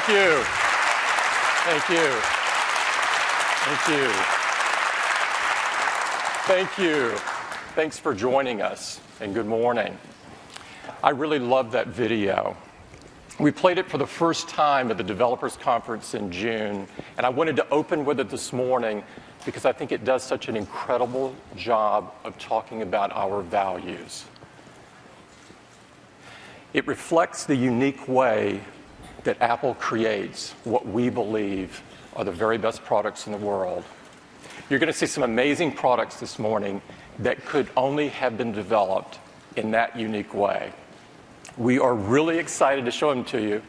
Thank you. Thank you. Thank you. Thank you. Thanks for joining us, and good morning. I really love that video. We played it for the first time at the Developers Conference in June, and I wanted to open with it this morning because I think it does such an incredible job of talking about our values. It reflects the unique way that Apple creates what we believe are the very best products in the world. You're going to see some amazing products this morning that could only have been developed in that unique way. We are really excited to show them to you,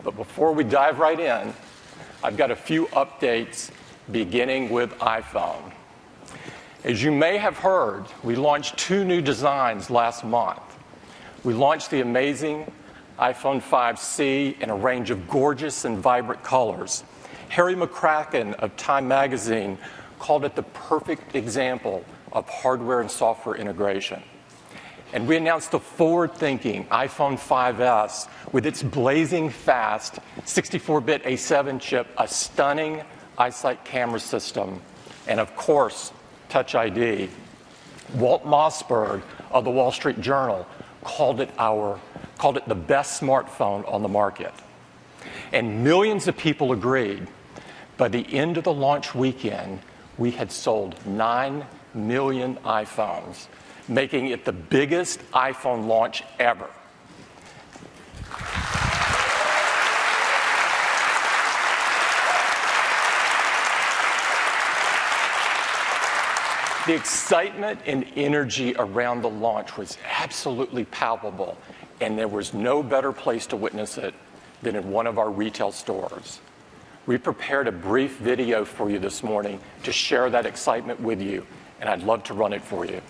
but before we dive right in, I've got a few updates beginning with iPhone. As you may have heard, we launched 2 new designs last month. We launched the amazing iPhone 5C in a range of gorgeous and vibrant colors. Harry McCracken of Time magazine called it the perfect example of hardware and software integration. And we announced the forward-thinking iPhone 5S with its blazing fast 64-bit A7 chip, a stunning iSight camera system, and of course, Touch ID. Walt Mossberg of the Wall Street Journal called it the best smartphone on the market. And millions of people agreed. By the end of the launch weekend, we had sold 9 million iPhones, making it the biggest iPhone launch ever. The excitement and energy around the launch was absolutely palpable, and there was no better place to witness it than in one of our retail stores. We prepared a brief video for you this morning to share that excitement with you, and I'd love to run it for you.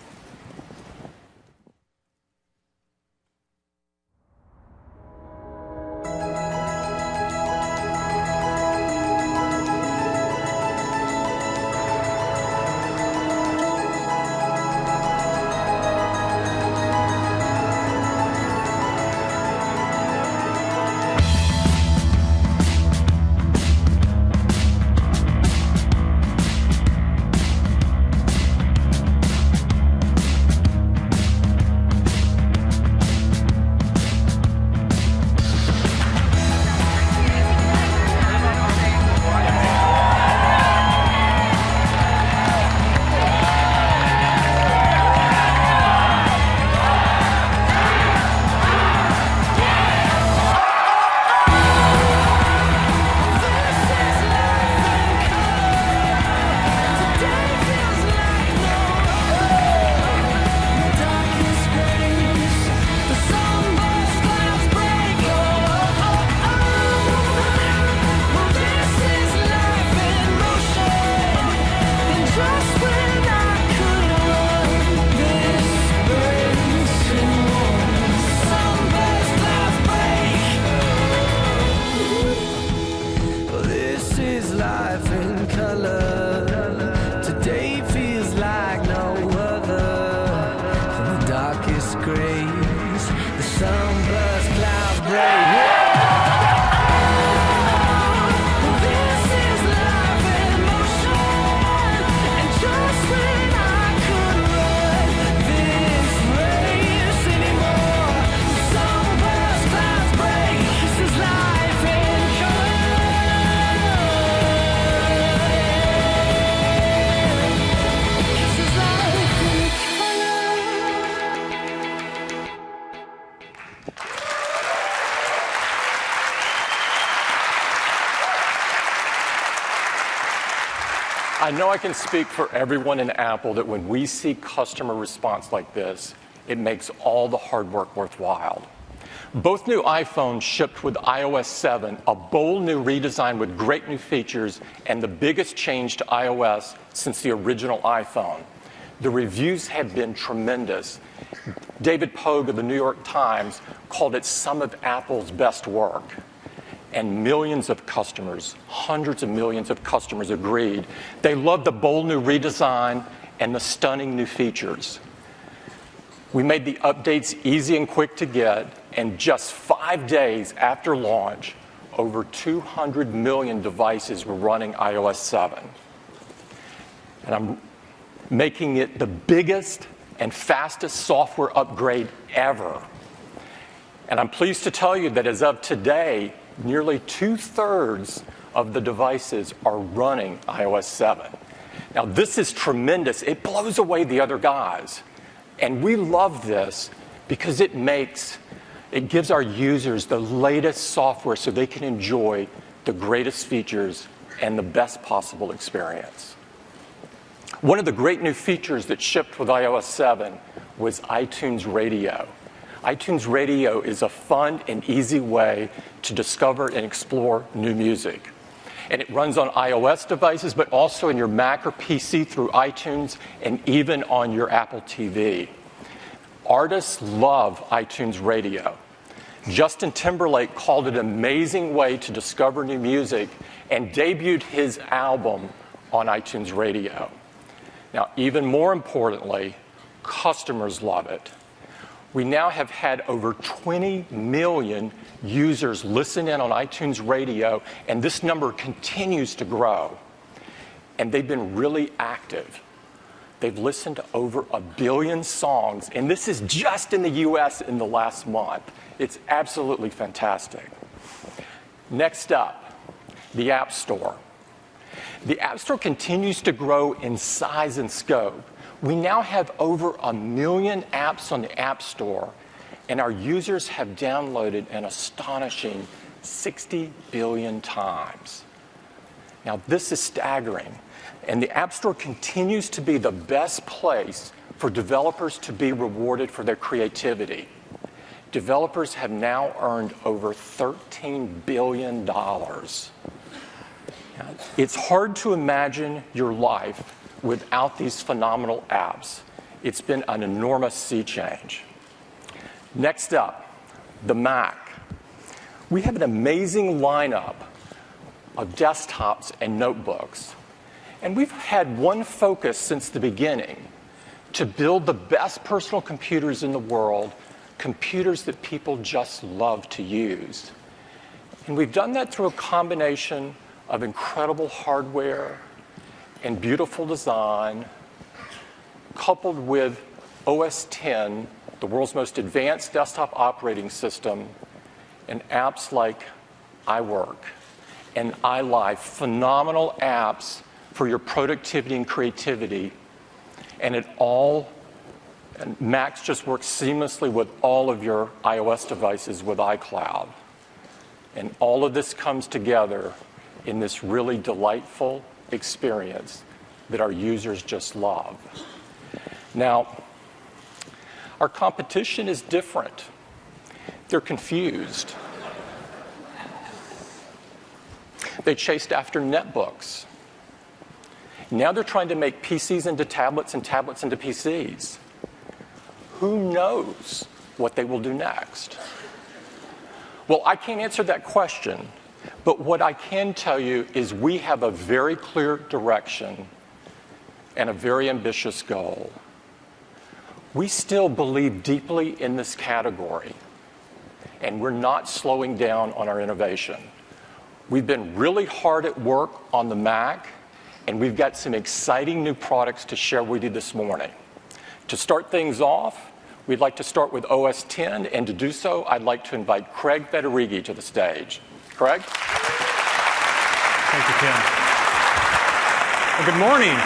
I know I can speak for everyone in Apple that when we see customer response like this, it makes all the hard work worthwhile. Both new iPhones shipped with iOS 7, a bold new redesign with great new features, and the biggest change to iOS since the original iPhone. The reviews have been tremendous. David Pogue of the New York Times called it some of Apple's best work. And millions of customers, hundreds of millions of customers agreed. They loved the bold new redesign and the stunning new features. We made the updates easy and quick to get, and just 5 days after launch, over 200 million devices were running iOS 7. And I'm making it the biggest and fastest software upgrade ever. And I'm pleased to tell you that as of today, nearly 2/3 of the devices are running iOS 7. Now, this is tremendous. It blows away the other guys. And we love this because it gives our users the latest software so they can enjoy the greatest features and the best possible experience. One of the great new features that shipped with iOS 7 was iTunes Radio. iTunes Radio is a fun and easy way to discover and explore new music. And it runs on iOS devices, but also in your Mac or PC through iTunes and even on your Apple TV. Artists love iTunes Radio. Justin Timberlake called it an amazing way to discover new music and debuted his album on iTunes Radio. Now, even more importantly, customers love it. We now have had over 20 million users listen in on iTunes Radio, and this number continues to grow. And they've been really active. They've listened to over 1 billion songs, and this is just in the US in the last month. It's absolutely fantastic. Next up, the App Store. The App Store continues to grow in size and scope. We now have over 1 million apps on the App Store, and our users have downloaded an astonishing 60 billion times. Now, this is staggering, and the App Store continues to be the best place for developers to be rewarded for their creativity. Developers have now earned over $13 billion. It's hard to imagine your life without these phenomenal apps. It's been an enormous sea change. Next up, the Mac. We have an amazing lineup of desktops and notebooks. And we've had one focus since the beginning: to build the best personal computers in the world, computers that people just love to use. And we've done that through a combination of incredible hardware and beautiful design, coupled with OS X, the world's most advanced desktop operating system, and apps like iWork and iLife, phenomenal apps for your productivity and creativity. And Macs just work seamlessly with all of your iOS devices with iCloud. And all of this comes together in this really delightful experience that our users just love. Now, our competition is different. They're confused. They chased after netbooks. Now they're trying to make PCs into tablets and tablets into PCs. Who knows what they will do next? Well, I can't answer that question, but what I can tell you is we have a very clear direction and a very ambitious goal. We still believe deeply in this category, and we're not slowing down on our innovation. We've been really hard at work on the Mac, and we've got some exciting new products to share with you this morning. To start things off, we'd like to start with OS X, and to do so, I'd like to invite Craig Federighi to the stage. Craig? Thank you, Tim. Well, good morning.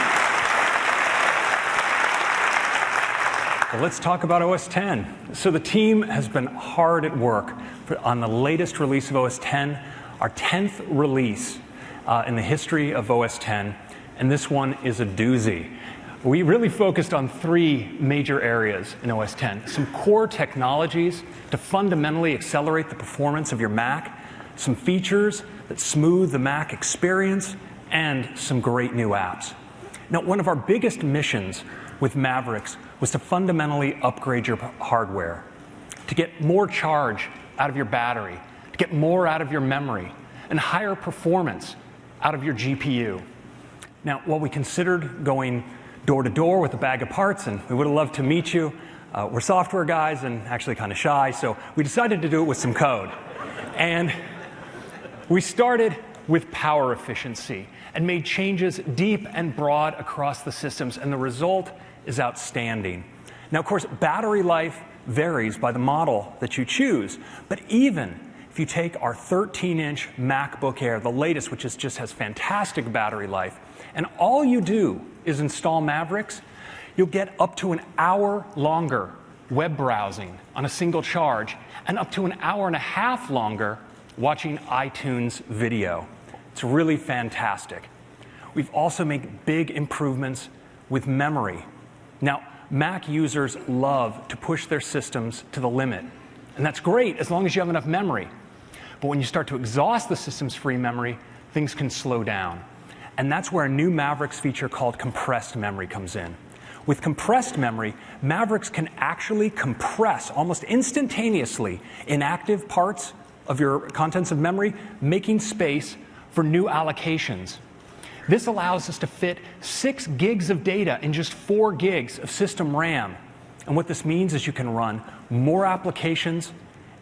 Well, let's talk about OS X. So the team has been hard at work on the latest release of OS X, our 10th release in the history of OS X, and this one is a doozy. We really focused on 3 major areas in OS X. Some core technologies to fundamentally accelerate the performance of your Mac, some features that smooth the Mac experience, and some great new apps. Now, one of our biggest missions with Mavericks was to fundamentally upgrade your hardware, to get more charge out of your battery, to get more out of your memory, and higher performance out of your GPU. Now, while we considered going door to door with a bag of parts, and we would have loved to meet you, we're software guys and actually kind of shy, so we decided to do it with some code. And We started with power efficiency and made changes deep and broad across the systems, and the result is outstanding. Now, of course, battery life varies by the model that you choose, but even if you take our 13-inch MacBook Air, the latest, which just has fantastic battery life, and all you do is install Mavericks, you'll get up to an hour longer web browsing on a single charge and up to an hour and a half longer watching iTunes video. It's really fantastic. We've also made big improvements with memory. Now, Mac users love to push their systems to the limit, and that's great as long as you have enough memory. But when you start to exhaust the system's free memory, things can slow down. And that's where a new Mavericks feature called compressed memory comes in. With compressed memory, Mavericks can actually compress almost instantaneously inactive parts of your contents of memory, making space for new allocations. This allows us to fit 6 gigs of data in just 4 gigs of system RAM. And what this means is you can run more applications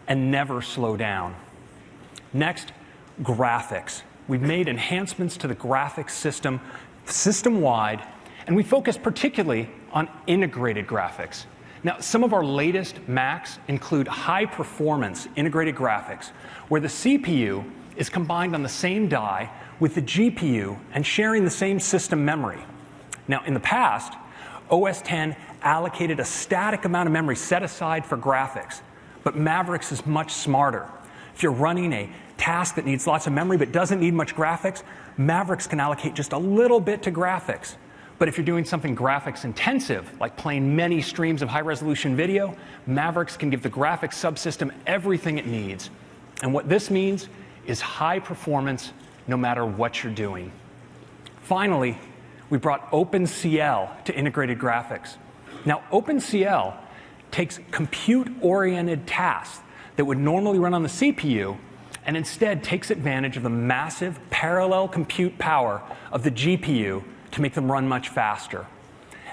and never slow down. Next, graphics. We've made enhancements to the graphics system system-wide, and we focus particularly on integrated graphics. Now, some of our latest Macs include high-performance integrated graphics, where the CPU is combined on the same die with the GPU and sharing the same system memory. Now, in the past, OS X allocated a static amount of memory set aside for graphics, but Mavericks is much smarter. If you're running a task that needs lots of memory but doesn't need much graphics, Mavericks can allocate just a little bit to graphics. But if you're doing something graphics intensive, like playing many streams of high-resolution video, Mavericks can give the graphics subsystem everything it needs. And what this means is high performance no matter what you're doing. Finally, we brought OpenCL to integrated graphics. Now, OpenCL takes compute-oriented tasks that would normally run on the CPU and instead takes advantage of the massive parallel compute power of the GPU to make them run much faster.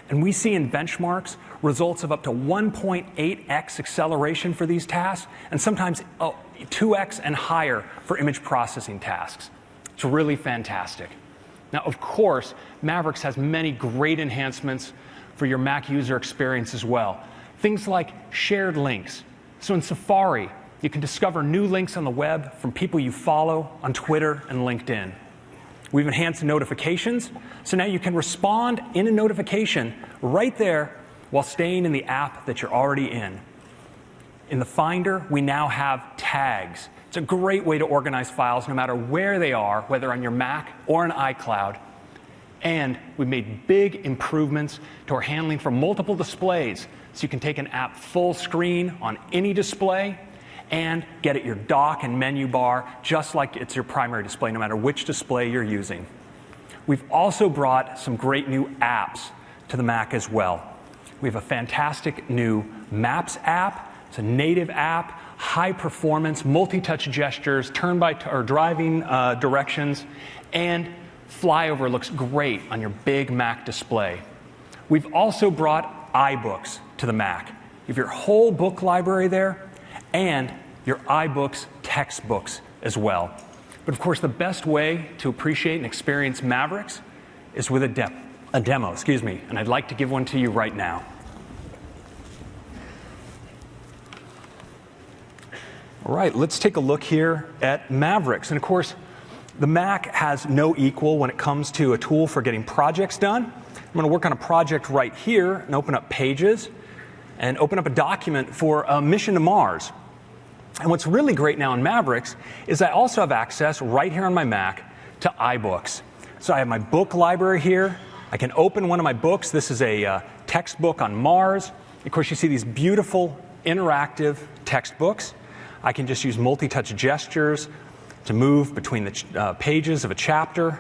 And we see in benchmarks results of up to 1.8x acceleration for these tasks, and sometimes 2x and higher for image processing tasks. It's really fantastic. Now, of course, Mavericks has many great enhancements for your Mac user experience as well. Things like shared links. So in Safari, you can discover new links on the web from people you follow on Twitter and LinkedIn. We've enhanced notifications, so now you can respond in a notification right there while staying in the app that you're already in. In the Finder, we now have tags. It's a great way to organize files no matter where they are, whether on your Mac or an iCloud. And we've made big improvements to our handling for multiple displays, so you can take an app full screen on any display and get at your dock and menu bar just like it's your primary display, no matter which display you're using. We've also brought some great new apps to the Mac as well. We have a fantastic new Maps app. It's a native app, high performance, multi-touch gestures, driving directions, and flyover looks great on your big Mac display. We've also brought iBooks to the Mac. You have your whole book library there, and your iBooks textbooks as well. But of course, the best way to appreciate and experience Mavericks is with a demo, and I'd like to give one to you right now. All right, let's take a look here at Mavericks. And of course, the Mac has no equal when it comes to a tool for getting projects done. I'm going to work on a project right here and open up Pages and open up a document for a mission to Mars. And what's really great now in Mavericks is I also have access right here on my Mac to iBooks. So I have my book library here. I can open one of my books. This is a textbook on Mars. Of course, you see these beautiful interactive textbooks. I can just use multi-touch gestures to move between the pages of a chapter,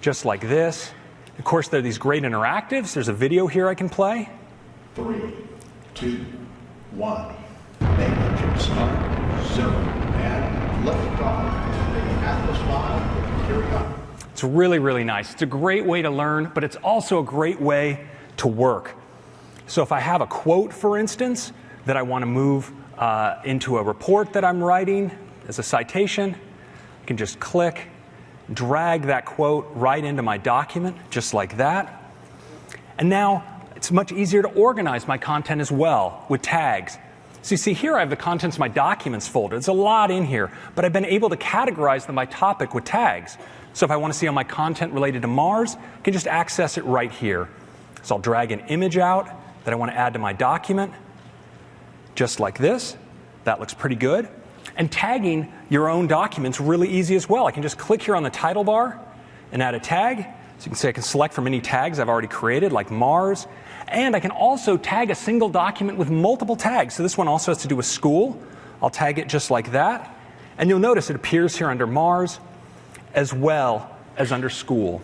just like this. Of course, there are these great interactives. There's a video here I can play. 3, 2, 1. Make engine start, 0, and lift off. The Atlas V, here we go. It's really, really nice. It's a great way to learn, but it's also a great way to work. So if I have a quote, for instance, that I want to move into a report that I'm writing as a citation, I can just click, drag that quote right into my document, just like that. And now it's much easier to organize my content as well with tags. So you see here I have the contents of my documents folder. There's a lot in here, but I've been able to categorize them by topic with tags. So if I want to see all my content related to Mars, I can just access it right here. So I'll drag an image out that I want to add to my document, just like this. That looks pretty good. And tagging your own documents really easy as well. I can just click here on the title bar and add a tag. So you can see I can select from any tags I've already created, like Mars. And I can also tag a single document with multiple tags. So this one also has to do with school. I'll tag it just like that. And you'll notice it appears here under Mars as well as under school.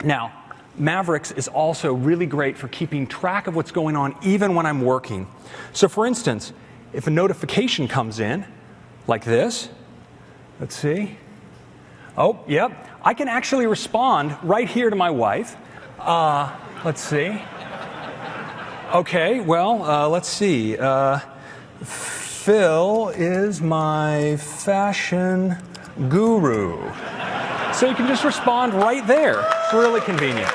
Now, Mavericks is also really great for keeping track of what's going on even when I'm working. So for instance, if a notification comes in, like this, let's see. Oh, yep. I can actually respond right here to my wife. Let's see. Okay, well, let's see. Phil is my fashion guru. So you can just respond right there. It's really convenient.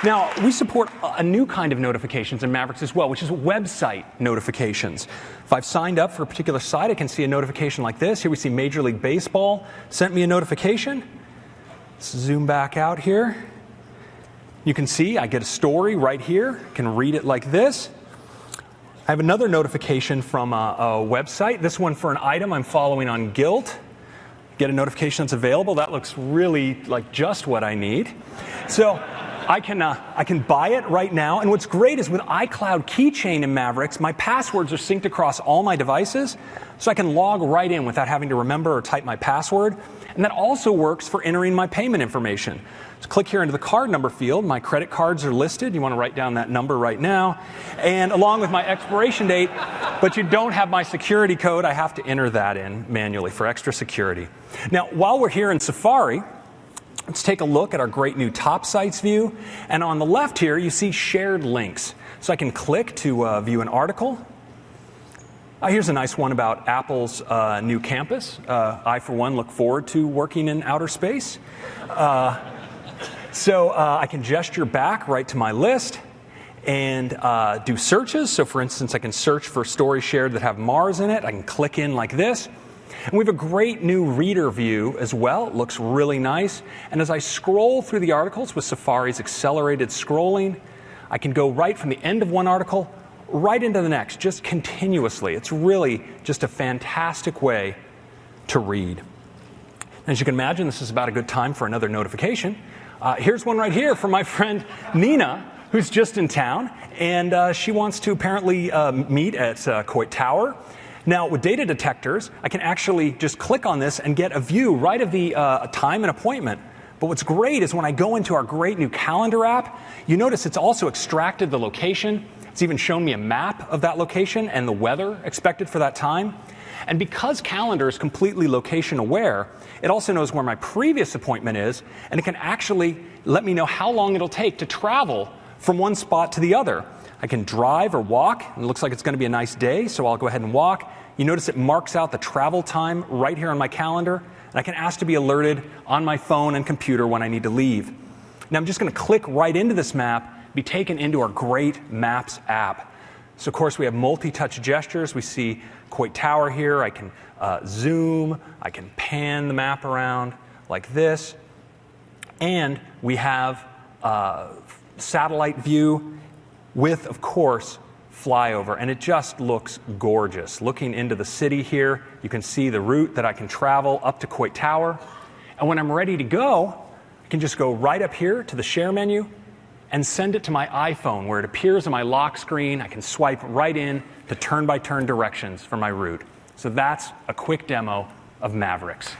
Now, we support a new kind of notifications in Mavericks as well, which is website notifications. If I've signed up for a particular site, I can see a notification like this. Here we see Major League Baseball sent me a notification. Let's zoom back out here. You can see I get a story right here. I can read it like this. I have another notification from a website. This one for an item I'm following on Guilt. Get a notification that's available. That looks really like just what I need. So I can buy it right now. And what's great is with iCloud Keychain in Mavericks, my passwords are synced across all my devices, so I can log right in without having to remember or type my password. And that also works for entering my payment information. So click here into the card number field. My credit cards are listed. You want to write down that number right now. And along with my expiration date, but you don't have my security code, I have to enter that in manually for extra security. Now, while we're here in Safari, let's take a look at our great new top sites view. And on the left here, you see shared links. So I can click to view an article. Here's a nice one about Apple's new campus. I, for one, look forward to working in outer space. So I can gesture back right to my list and do searches. So for instance, I can search for stories shared that have Mars in it. I can click in like this. And we have a great new reader view as well. It looks really nice. And as I scroll through the articles with Safari's accelerated scrolling, I can go right from the end of one article right into the next, just continuously. It's really just a fantastic way to read. As you can imagine, this is about a good time for another notification. Here's one right here from my friend Nina, who's just in town, and she wants to apparently meet at Coit Tower. Now, with data detectors, I can actually just click on this and get a view right of the time and appointment. But what's great is when I go into our great new calendar app, you notice it's also extracted the location. It's even shown me a map of that location and the weather expected for that time. And because Calendar is completely location aware, it also knows where my previous appointment is, and it can actually let me know how long it'll take to travel from one spot to the other. I can drive or walk, and it looks like it's going to be a nice day, so I'll go ahead and walk. You notice it marks out the travel time right here on my calendar, and I can ask to be alerted on my phone and computer when I need to leave. Now I'm just going to click right into this map, be taken into our great Maps app. So of course we have multi-touch gestures. We see Coit Tower here. I can zoom. I can pan the map around like this. And we have satellite view with, of course, flyover. And it just looks gorgeous. Looking into the city here, you can see the route that I can travel up to Coit Tower. And when I'm ready to go, I can just go right up here to the share menu and send it to my iPhone where it appears on my lock screen. I can swipe right in to turn-by-turn directions for my route. So that's a quick demo of Mavericks.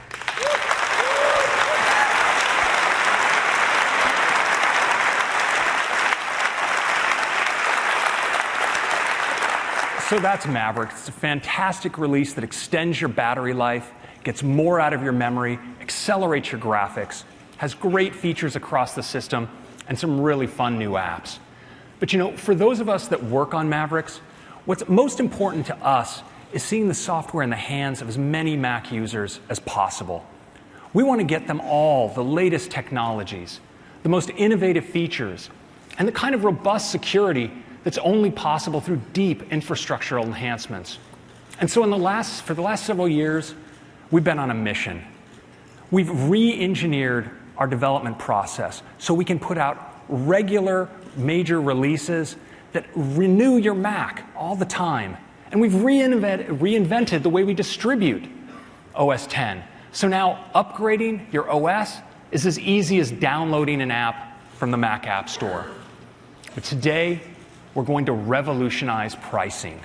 So that's Mavericks. It's a fantastic release that extends your battery life, gets more out of your memory, accelerates your graphics, has great features across the system, and some really fun new apps. But you know, for those of us that work on Mavericks, what's most important to us is seeing the software in the hands of as many Mac users as possible. We want to get them all the latest technologies, the most innovative features, and the kind of robust security that's only possible through deep infrastructural enhancements. And so for the last several years, we've been on a mission. We've re-engineered our development process so we can put out regular major releases that renew your Mac all the time. And we've reinvented the way we distribute OS X. So now upgrading your OS is as easy as downloading an app from the Mac App Store. But today, we're going to revolutionize pricing.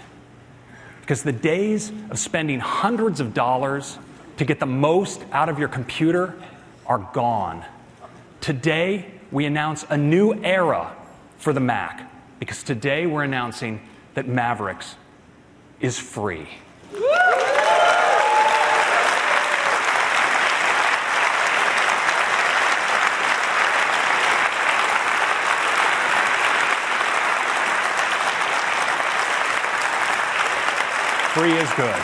Because the days of spending hundreds of dollars to get the most out of your computer are gone. Today, we announce a new era for the Mac. Because today, we're announcing that Mavericks is free. Free is good.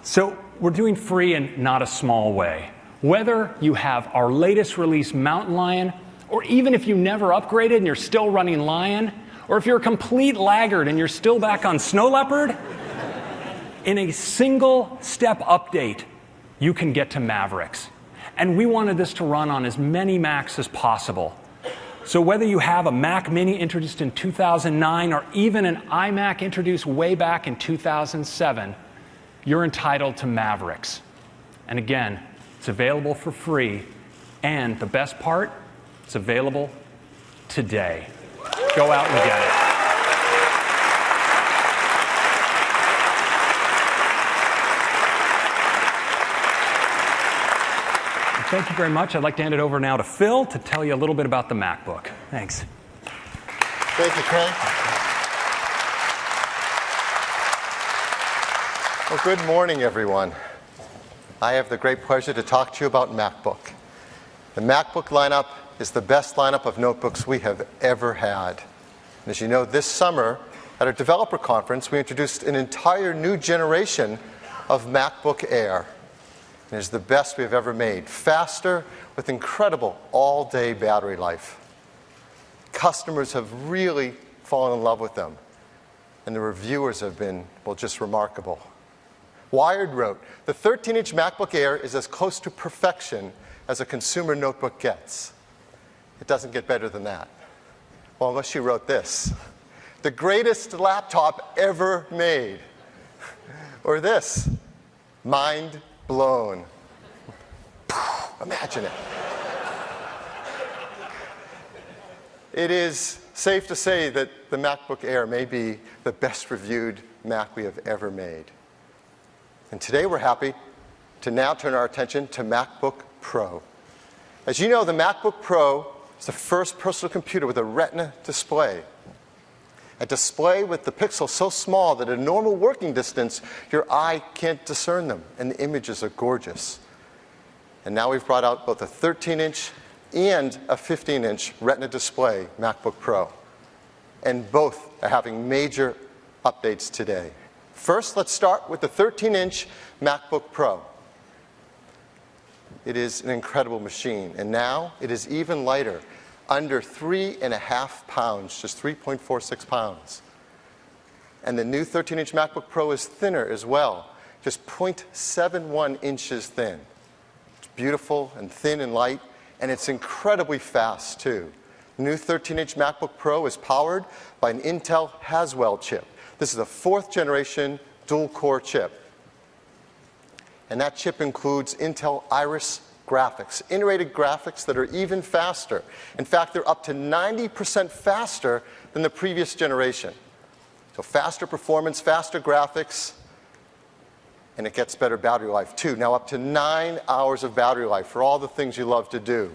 So we're doing free in not a small way. Whether you have our latest release Mountain Lion, or even if you never upgraded and you're still running Lion, or if you're a complete laggard and you're still back on Snow Leopard, in a single step update, you can get to Mavericks. And we wanted this to run on as many Macs as possible. So whether you have a Mac Mini introduced in 2009 or even an iMac introduced way back in 2007, you're entitled to Mavericks. And again, it's available for free. And the best part, it's available today. Go out and get it. Thank you very much. I'd like to hand it over now to Phil to tell you a little bit about the MacBook. Thanks. Thank you, Craig. Well, good morning, everyone. I have the great pleasure to talk to you about MacBook. The MacBook lineup is the best lineup of notebooks we have ever had. And as you know, this summer at our developer conference, we introduced an entire new generation of MacBook Air. It is the best we've ever made. Faster, with incredible all-day battery life. Customers have really fallen in love with them. And the reviewers have been, well, just remarkable. Wired wrote, the 13-inch MacBook Air is as close to perfection as a consumer notebook gets. It doesn't get better than that. Well, unless you wrote this. The greatest laptop ever made. Or this. Mind blown. Imagine it. It is safe to say that the MacBook Air may be the best reviewed Mac we have ever made. And today we're happy to now turn our attention to MacBook Pro. As you know, the MacBook Pro is the first personal computer with a Retina display. A display with the pixels so small that at a normal working distance, your eye can't discern them, and the images are gorgeous. And now we've brought out both a 13-inch and a 15-inch Retina display MacBook Pro. And both are having major updates today. First, let's start with the 13-inch MacBook Pro. It is an incredible machine, and now it is even lighter. Under 3.5 pounds, just 3.46 pounds. And the new 13-inch MacBook Pro is thinner as well, just 0.71 inches thin. It's beautiful and thin and light, and it's incredibly fast, too. The new 13-inch MacBook Pro is powered by an Intel Haswell chip. This is a 4th generation dual-core chip. And that chip includes Intel Iris graphics, iterated graphics that are even faster. In fact, they're up to 90% faster than the previous generation. So faster performance, faster graphics, and it gets better battery life too. Now up to 9 hours of battery life for all the things you love to do.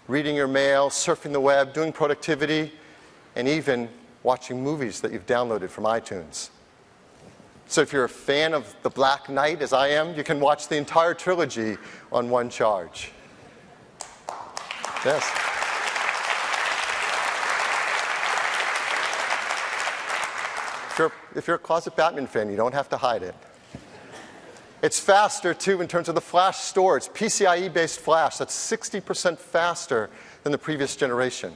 Reading your mail, surfing the web, doing productivity, and even watching movies that you've downloaded from iTunes. So if you're a fan of The Black Knight, as I am, you can watch the entire trilogy on one charge. Yes. If you're a closet Batman fan, you don't have to hide it. It's faster, too, in terms of the flash storage. PCIe-based flash, that's 60% faster than the previous generation.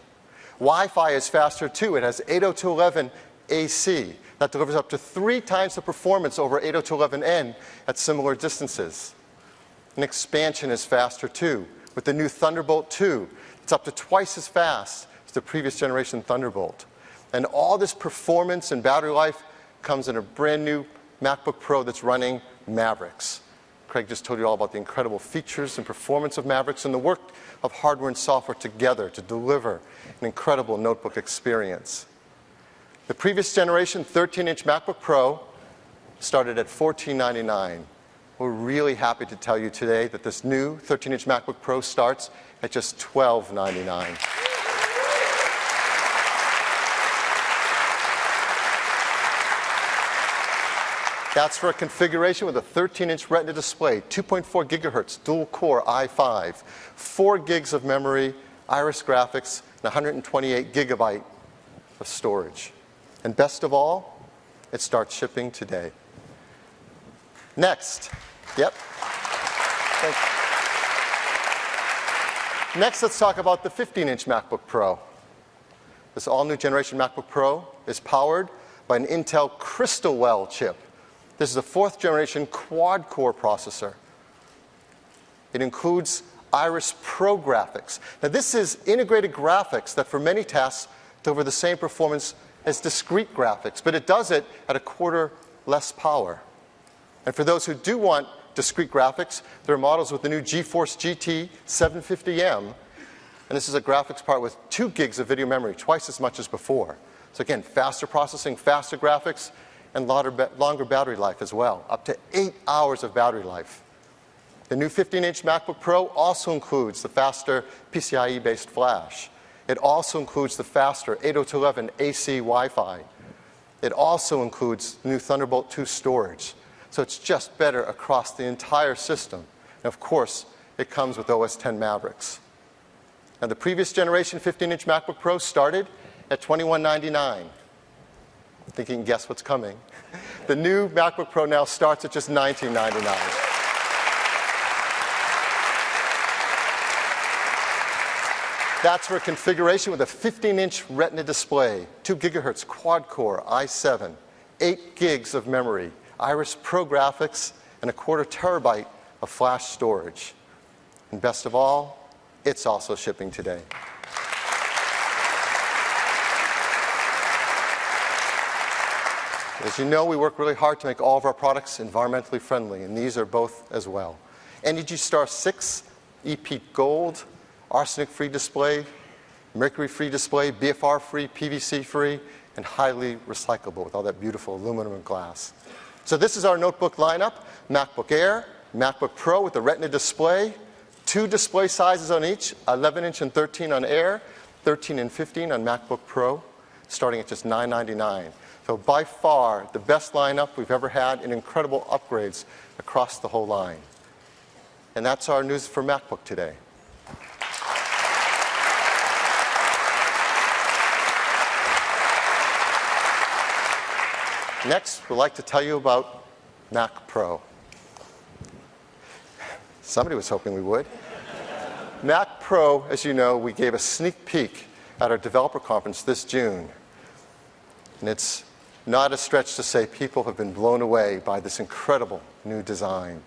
Wi-Fi is faster, too. It has 802.11 AC. That delivers up to 3 times the performance over 802.11n at similar distances. And expansion is faster, too. With the new Thunderbolt 2, it's up to twice as fast as the previous generation Thunderbolt. And all this performance and battery life comes in a brand new MacBook Pro that's running Mavericks. Craig just told you all about the incredible features and performance of Mavericks and the work of hardware and software together to deliver an incredible notebook experience. The previous generation 13-inch MacBook Pro started at $1499. We're really happy to tell you today that this new 13-inch MacBook Pro starts at just $1299. That's for a configuration with a 13-inch Retina display, 2.4 gigahertz dual-core i5, 4 gigs of memory, Iris graphics, and 128 gigabyte of storage. And best of all, it starts shipping today. Next. Yep. Thank you. Next, let's talk about the 15-inch MacBook Pro. This all-new generation MacBook Pro is powered by an Intel Crystalwell chip. This is a 4th generation quad-core processor. It includes Iris Pro graphics. Now, this is integrated graphics that for many tasks deliver the same performance as discrete graphics, but it does it at a quarter less power. And for those who do want discrete graphics, there are models with the new GeForce GT 750M. And this is a graphics part with 2 gigs of video memory, twice as much as before. So again, faster processing, faster graphics, and longer battery life as well, up to 8 hours of battery life. The new 15-inch MacBook Pro also includes the faster PCIe-based flash. It also includes the faster 802.11 AC Wi-Fi. It also includes new Thunderbolt 2 storage. So it's just better across the entire system. And of course, it comes with OS X Mavericks. Now, the previous generation 15-inch MacBook Pro started at $2199. I think you can guess what's coming. The new MacBook Pro now starts at just $1999. That's for a configuration with a 15-inch Retina display, 2 gigahertz quad-core i7, 8 gigs of memory, Iris Pro graphics, and a quarter terabyte of flash storage. And best of all, it's also shipping today. As you know, we work really hard to make all of our products environmentally friendly, and these are both as well. Energy Star 6, EP Gold, arsenic-free display, mercury-free display, BFR-free, PVC-free, and highly recyclable with all that beautiful aluminum and glass. So this is our notebook lineup: MacBook Air, MacBook Pro with the Retina display, 2 display sizes on each, 11-inch and 13 on Air, 13 and 15 on MacBook Pro, starting at just $999. So by far, the best lineup we've ever had, and incredible upgrades across the whole line. And that's our news for MacBook today. Next, we'd like to tell you about Mac Pro. Somebody was hoping we would. Mac Pro, as you know, we gave a sneak peek at our developer conference this June. And it's not a stretch to say people have been blown away by this incredible new design.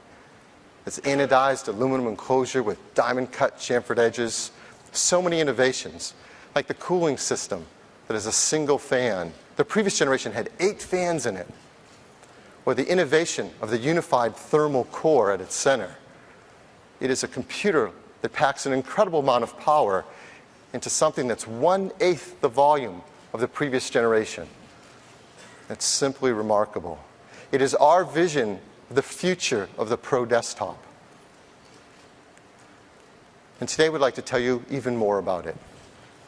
It's anodized aluminum enclosure with diamond-cut chamfered edges. So many innovations, like the cooling system that is a single fan. The previous generation had 8 fans in it. Or the innovation of the unified thermal core at its center. It is a computer that packs an incredible amount of power into something that's 1/8 the volume of the previous generation. It's simply remarkable. It is our vision of the future of the Pro desktop. And today we'd like to tell you even more about it.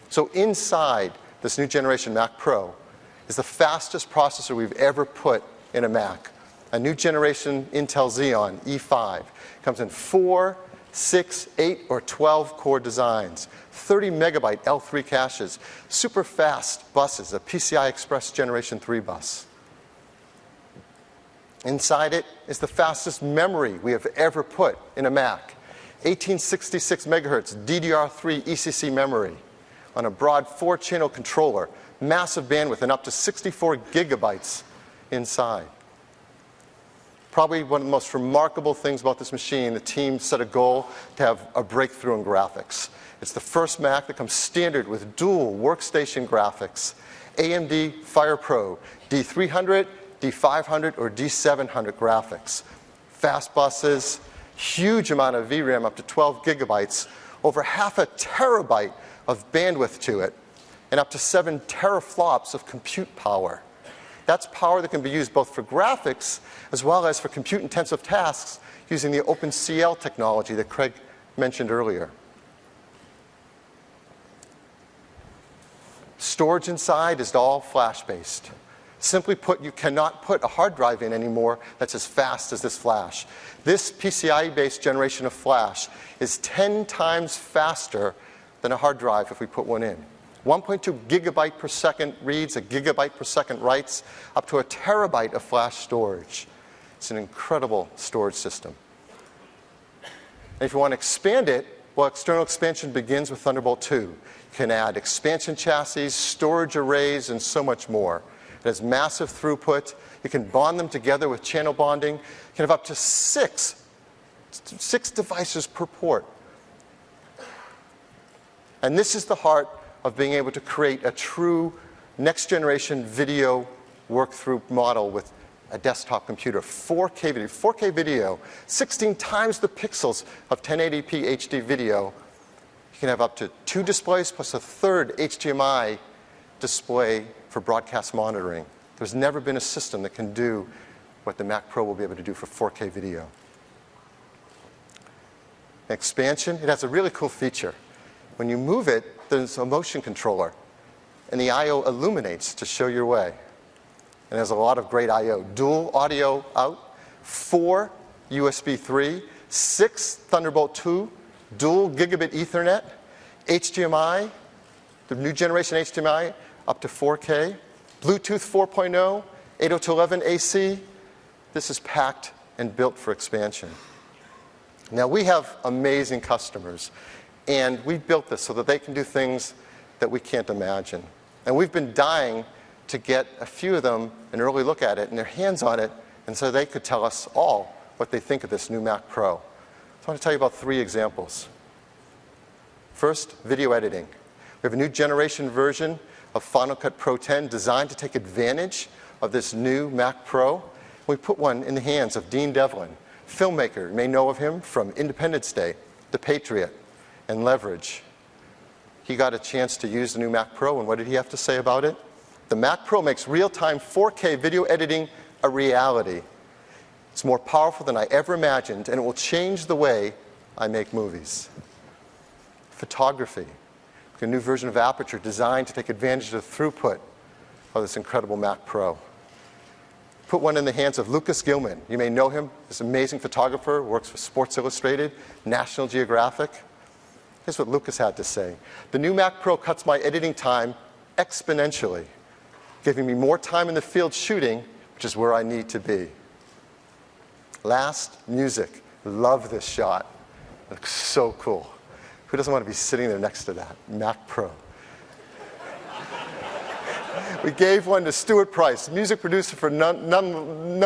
So inside this new generation Mac Pro is the fastest processor we've ever put in a Mac. A new generation Intel Xeon E5. Comes in 4, 6, 8, or 12 core designs, 30 megabyte L3 caches, super fast buses, a PCI Express Generation 3 bus. Inside it is the fastest memory we have ever put in a Mac. 1866 megahertz DDR3 ECC memory on a broad 4-channel controller, massive bandwidth, and up to 64 gigabytes inside. Probably one of the most remarkable things about this machine, the team set a goal to have a breakthrough in graphics. It's the first Mac that comes standard with dual workstation graphics, AMD FirePro D300, D500, or D700 graphics. Fast buses, huge amount of VRAM, up to 12 gigabytes, over half a terabyte of bandwidth to it, and up to 7 teraflops of compute power. That's power that can be used both for graphics as well as for compute-intensive tasks using the OpenCL technology that Craig mentioned earlier. Storage inside is all flash-based. Simply put, you cannot put a hard drive in anymore that's as fast as this flash. This PCIe-based generation of flash is 10 times faster than a hard drive if we put one in. 1.2 gigabyte per second reads, a gigabyte per second writes, up to a terabyte of flash storage. It's an incredible storage system. And if you want to expand it, well, external expansion begins with Thunderbolt 2. You can add expansion chassis, storage arrays, and so much more. It has massive throughput. You can bond them together with channel bonding. You can have up to six devices per port. And this is the heart of being able to create a true next-generation video work-through model with a desktop computer. 4K video, 16 times the pixels of 1080p HD video. You can have up to 2 displays plus a third HDMI display for broadcast monitoring. There's never been a system that can do what the Mac Pro will be able to do for 4K video. Expansion, it has a really cool feature. When you move it, there's a motion controller, and the I/O illuminates to show your way. And there's a lot of great I/O. Dual audio out, 4 USB 3, 6 Thunderbolt 2, dual gigabit Ethernet, HDMI, the new generation HDMI, up to 4K, Bluetooth 4.0, 802.11 AC. This is packed and built for expansion. Now, we have amazing customers, and we built this so that they can do things that we can't imagine. And we've been dying to get a few of them an early look at it and their hands on it, and so they could tell us all what they think of this new Mac Pro. So I want to tell you about 3 examples. First, video editing. We have a new generation version of Final Cut Pro 10 designed to take advantage of this new Mac Pro. We put one in the hands of Dean Devlin, filmmaker. You may know of him from Independence Day, The Patriot, and Leverage. He got a chance to use the new Mac Pro, and what did he have to say about it? The Mac Pro makes real-time 4K video editing a reality. It's more powerful than I ever imagined, and it will change the way I make movies. Photography. A new version of Aperture designed to take advantage of the throughput of this incredible Mac Pro. Put one in the hands of Lucas Gilman. You may know him, this amazing photographer, works for Sports Illustrated, National Geographic. Here's what Lucas had to say. The new Mac Pro cuts my editing time exponentially, giving me more time in the field shooting, which is where I need to be. Last, music. Love this shot. It looks so cool. Who doesn't want to be sitting there next to that? Mac Pro. We gave one to Stuart Price, music producer for no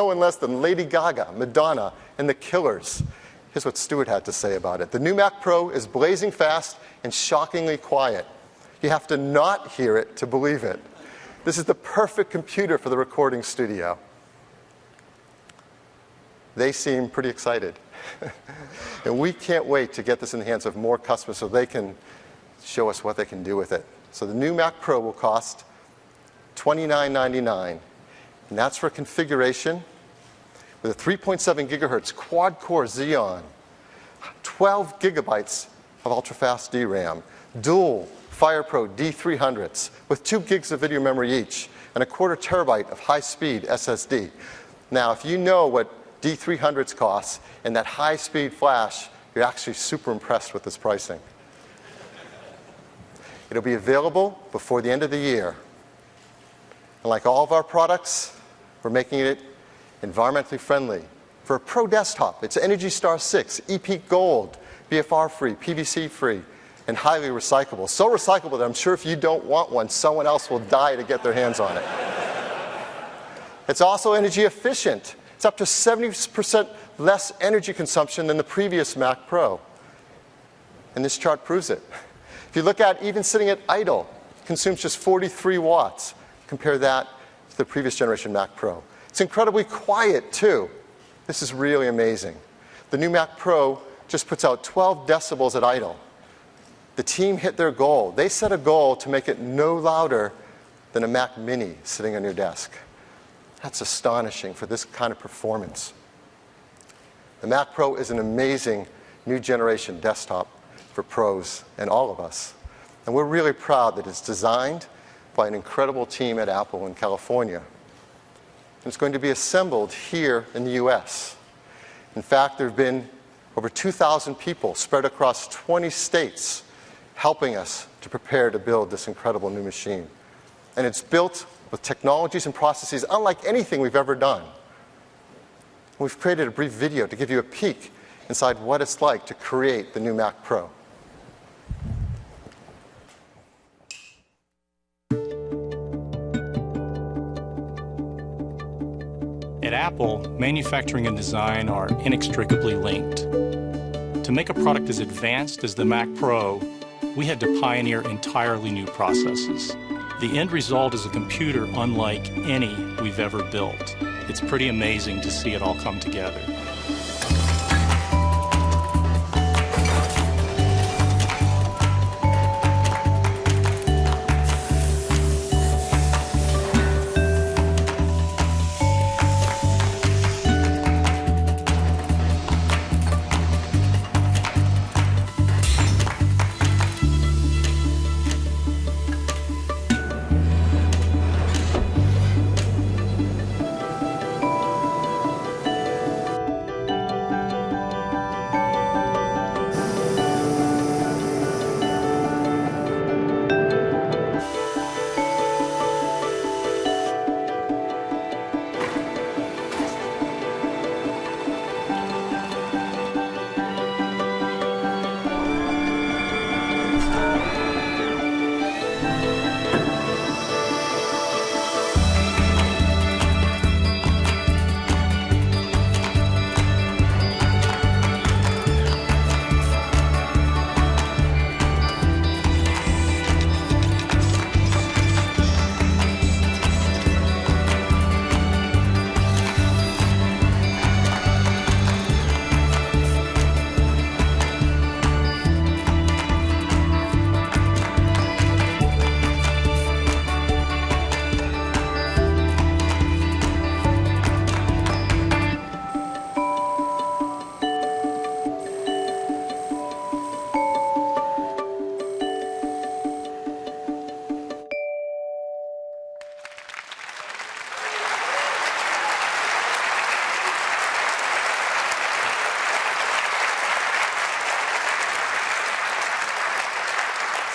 one less than Lady Gaga, Madonna, and The Killers. Here's what Stuart had to say about it. The new Mac Pro is blazing fast and shockingly quiet. You have to not hear it to believe it. This is the perfect computer for the recording studio. They seem pretty excited. And we can't wait to get this in the hands of more customers so they can show us what they can do with it. So the new Mac Pro will cost $29.99. And that's for configuration with a 3.7 gigahertz quad-core Xeon, 12 gigabytes of ultra-fast DRAM, dual FirePro D300s with 2 gigs of video memory each, and a quarter terabyte of high-speed SSD. Now, if you know what D300s cost and that high-speed flash, you're actually super impressed with this pricing. It'll be available before the end of the year. And like all of our products, we're making it environmentally friendly. For a Pro desktop, it's Energy Star 6, EPEAT Gold, BFR-free, PVC-free, and highly recyclable. So recyclable that I'm sure if you don't want one, someone else will die to get their hands on it. It's also energy efficient. It's up to 70% less energy consumption than the previous Mac Pro. And this chart proves it. If you look at even sitting at idle, it consumes just 43 watts. Compare that to the previous generation Mac Pro. It's incredibly quiet, too. This is really amazing. The new Mac Pro just puts out 12 decibels at idle. The team hit their goal. They set a goal to make it no louder than a Mac Mini sitting on your desk. That's astonishing for this kind of performance. The Mac Pro is an amazing new generation desktop for pros and all of us. And we're really proud that it's designed by an incredible team at Apple in California. And it's going to be assembled here in the US. In fact, there have been over 2,000 people spread across 20 states helping us to prepare to build this incredible new machine. And it's built with technologies and processes unlike anything we've ever done. We've created a brief video to give you a peek inside what it's like to create the new Mac Pro. At Apple, manufacturing and design are inextricably linked. To make a product as advanced as the Mac Pro, we had to pioneer entirely new processes. The end result is a computer unlike any we've ever built. It's pretty amazing to see it all come together.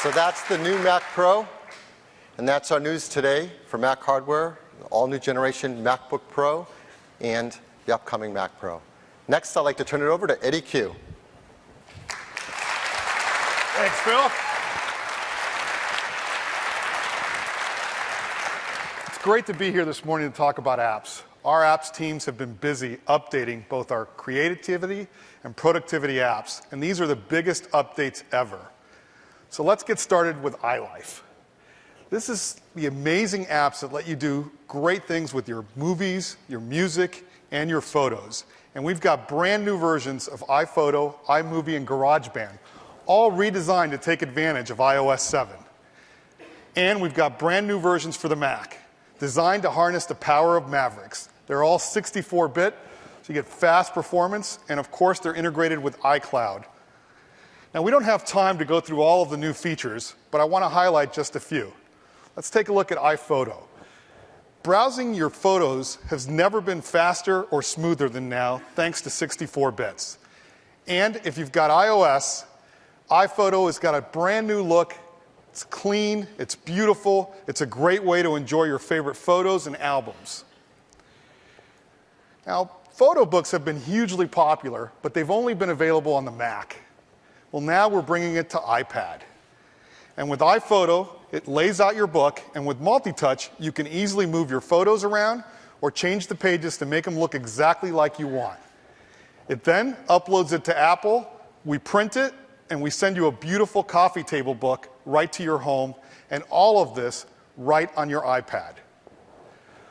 So that's the new Mac Pro, and that's our news today for Mac hardware, the all-new generation MacBook Pro, and the upcoming Mac Pro. Next, I'd like to turn it over to Eddie Q. Thanks, Phil. It's great to be here this morning to talk about apps. Our apps teams have been busy updating both our creativity and productivity apps, and these are the biggest updates ever. So let's get started with iLife. This is the amazing apps that let you do great things with your movies, your music, and your photos. And we've got brand new versions of iPhoto, iMovie, and GarageBand, all redesigned to take advantage of iOS 7. And we've got brand new versions for the Mac, designed to harness the power of Mavericks. They're all 64-bit, so you get fast performance, and of course they're integrated with iCloud. Now, we don't have time to go through all of the new features, but I want to highlight just a few. Let's take a look at iPhoto. Browsing your photos has never been faster or smoother than now, thanks to 64 bits. And if you've got iOS, iPhoto has got a brand new look. It's clean, it's beautiful, it's a great way to enjoy your favorite photos and albums. Now, photo books have been hugely popular, but they've only been available on the Mac. Well, now we're bringing it to iPad. And with iPhoto, it lays out your book, and with multi-touch, you can easily move your photos around or change the pages to make them look exactly like you want. It then uploads it to Apple, we print it, and we send you a beautiful coffee table book right to your home, and all of this right on your iPad.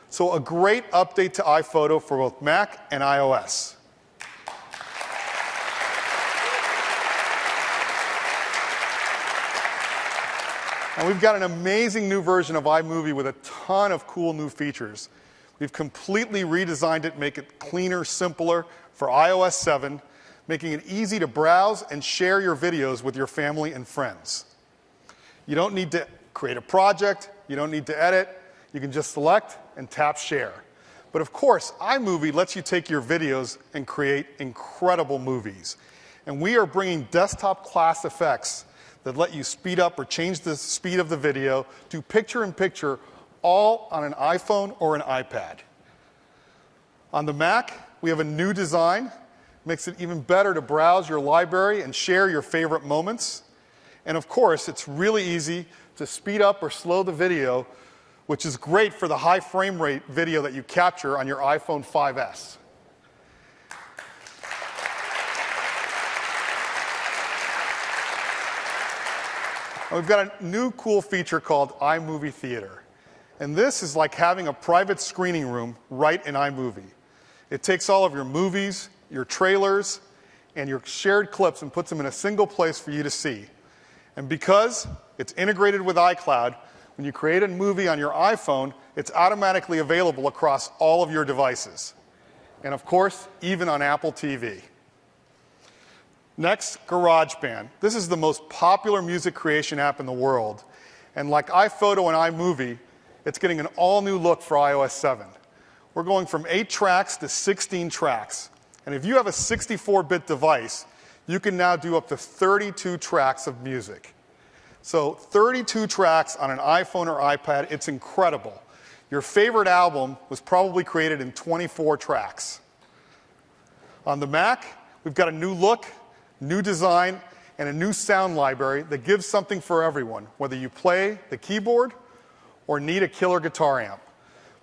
So a great update to iPhoto for both Mac and iOS. And we've got an amazing new version of iMovie with a ton of cool new features. We've completely redesigned it, make it cleaner, simpler for iOS 7, making it easy to browse and share your videos with your family and friends. You don't need to create a project, you don't need to edit, you can just select and tap share. But of course, iMovie lets you take your videos and create incredible movies. And we are bringing desktop class effects that let you speed up or change the speed of the video to picture-in-picture, all on an iPhone or an iPad. On the Mac, we have a new design. Makes it even better to browse your library and share your favorite moments. And of course, it's really easy to speed up or slow the video, which is great for the high frame rate video that you capture on your iPhone 5S. And we've got a new cool feature called iMovie Theater. And this is like having a private screening room right in iMovie. It takes all of your movies, your trailers, and your shared clips and puts them in a single place for you to see. And because it's integrated with iCloud, when you create a movie on your iPhone, it's automatically available across all of your devices. And of course, even on Apple TV. Next, GarageBand. This is the most popular music creation app in the world. And like iPhoto and iMovie, it's getting an all-new look for iOS 7. We're going from 8 tracks to 16 tracks. And if you have a 64-bit device, you can now do up to 32 tracks of music. So 32 tracks on an iPhone or iPad, it's incredible. Your favorite album was probably created in 24 tracks. On the Mac, we've got a new look, new design, and a new sound library that gives something for everyone, whether you play the keyboard or need a killer guitar amp.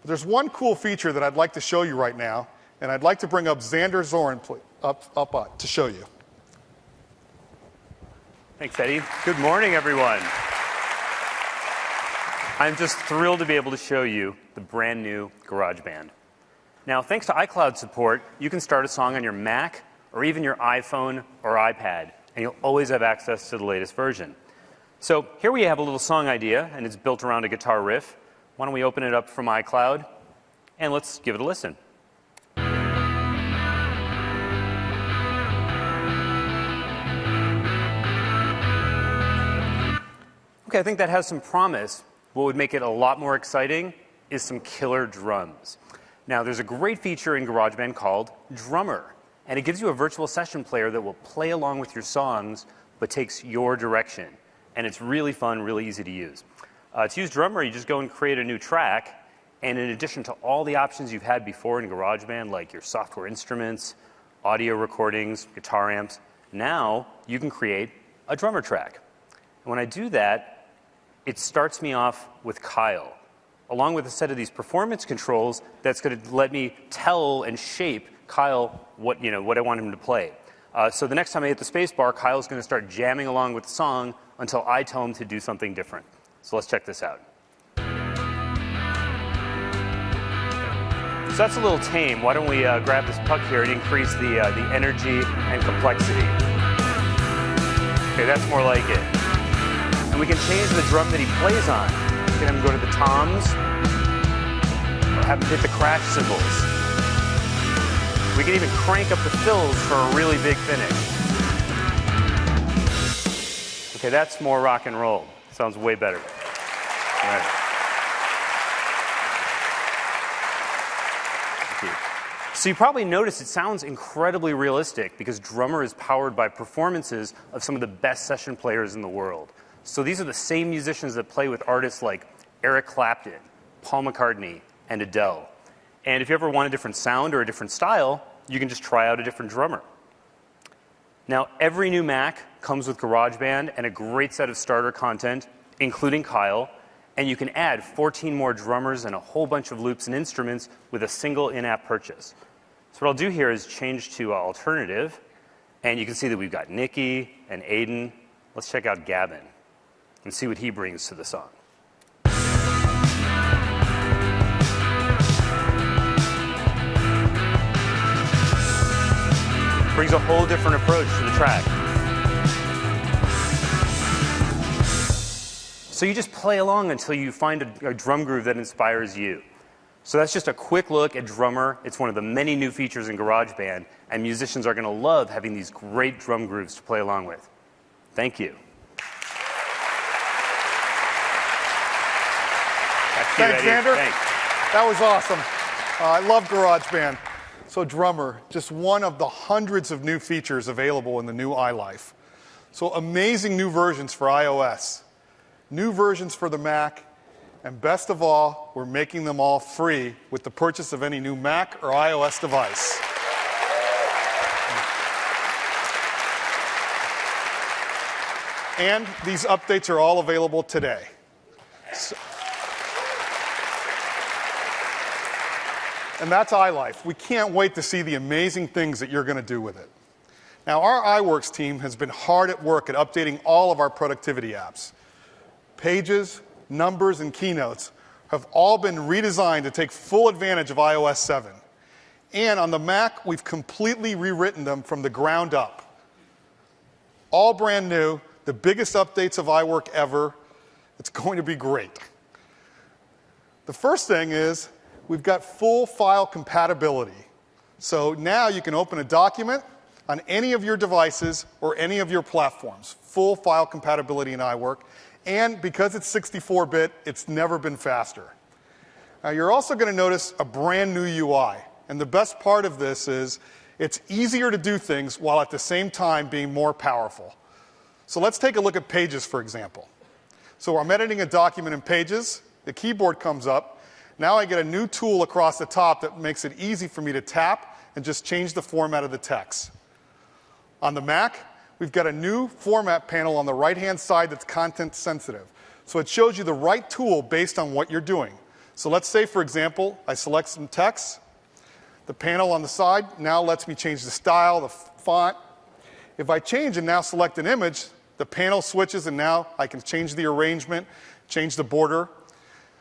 But there's one cool feature that I'd like to show you right now, and I'd like to bring up Xander Zorin up to show you. Thanks, Eddie. Good morning, everyone. I'm just thrilled to be able to show you the brand new GarageBand. Now, thanks to iCloud support, you can start a song on your Mac or even your iPhone or iPad, and you'll always have access to the latest version. So here we have a little song idea, and it's built around a guitar riff. Why don't we open it up from iCloud, and let's give it a listen. Okay, I think that has some promise. What would make it a lot more exciting is some killer drums. Now, there's a great feature in GarageBand called Drummer, and it gives you a virtual session player that will play along with your songs, but takes your direction. And it's really fun, really easy to use. To use Drummer, you just go and create a new track, and in addition to all the options you've had before in GarageBand, like your software instruments, audio recordings, guitar amps, now you can create a drummer track. And when I do that, it starts me off with Kyle, along with a set of these performance controls that's going to let me tell and shape Kyle what I want him to play. So the next time I hit the space bar, Kyle's going to start jamming along with the song until I tell him to do something different. So let's check this out. So that's a little tame. Why don't we grab this puck here and increase the energy and complexity. Okay, that's more like it. And we can change the drum that he plays on. We can have him go to the toms, or have him hit the crash cymbals. We can even crank up the fills for a really big finish. Okay, that's more rock and roll. Sounds way better. All right. Thank you. So you probably noticed it sounds incredibly realistic because Drummer is powered by performances of some of the best session players in the world. So these are the same musicians that play with artists like Eric Clapton, Paul McCartney, and Adele. And if you ever want a different sound or a different style, you can just try out a different drummer. Now, every new Mac comes with GarageBand and a great set of starter content, including Kyle, and you can add 14 more drummers and a whole bunch of loops and instruments with a single in-app purchase. So what I'll do here is change to Alternative, and you can see that we've got Nikki and Aiden. Let's check out Gavin and see what he brings to the song. Brings a whole different approach to the track. So you just play along until you find a drum groove that inspires you. So that's just a quick look at Drummer. It's one of the many new features in GarageBand, and musicians are going to love having these great drum grooves to play along with. Thank you. Thanks, Xander. Thanks. That was awesome. I love GarageBand. So Drummer, just one of the hundreds of new features available in the new iLife. So amazing new versions for iOS, new versions for the Mac, and best of all, we're making them all free with the purchase of any new Mac or iOS device. And these updates are all available today. And that's iLife. We can't wait to see the amazing things that you're going to do with it. Now, our iWorks team has been hard at work at updating all of our productivity apps. Pages, Numbers, and Keynotes have all been redesigned to take full advantage of iOS 7. And on the Mac, we've completely rewritten them from the ground up. All brand new, the biggest updates of iWork ever. It's going to be great. The first thing is, we've got full file compatibility. So now you can open a document on any of your devices or any of your platforms. Full file compatibility in iWork. And because it's 64-bit, it's never been faster. Now you're also going to notice a brand new UI. And the best part of this is it's easier to do things while at the same time being more powerful. So let's take a look at Pages, for example. So I'm editing a document in Pages. The keyboard comes up. Now I get a new tool across the top that makes it easy for me to tap and just change the format of the text. On the Mac, we've got a new format panel on the right-hand side that's content sensitive. So it shows you the right tool based on what you're doing. So let's say, for example, I select some text. The panel on the side now lets me change the style, the font. If I change and now select an image, the panel switches and now I can change the arrangement, change the border.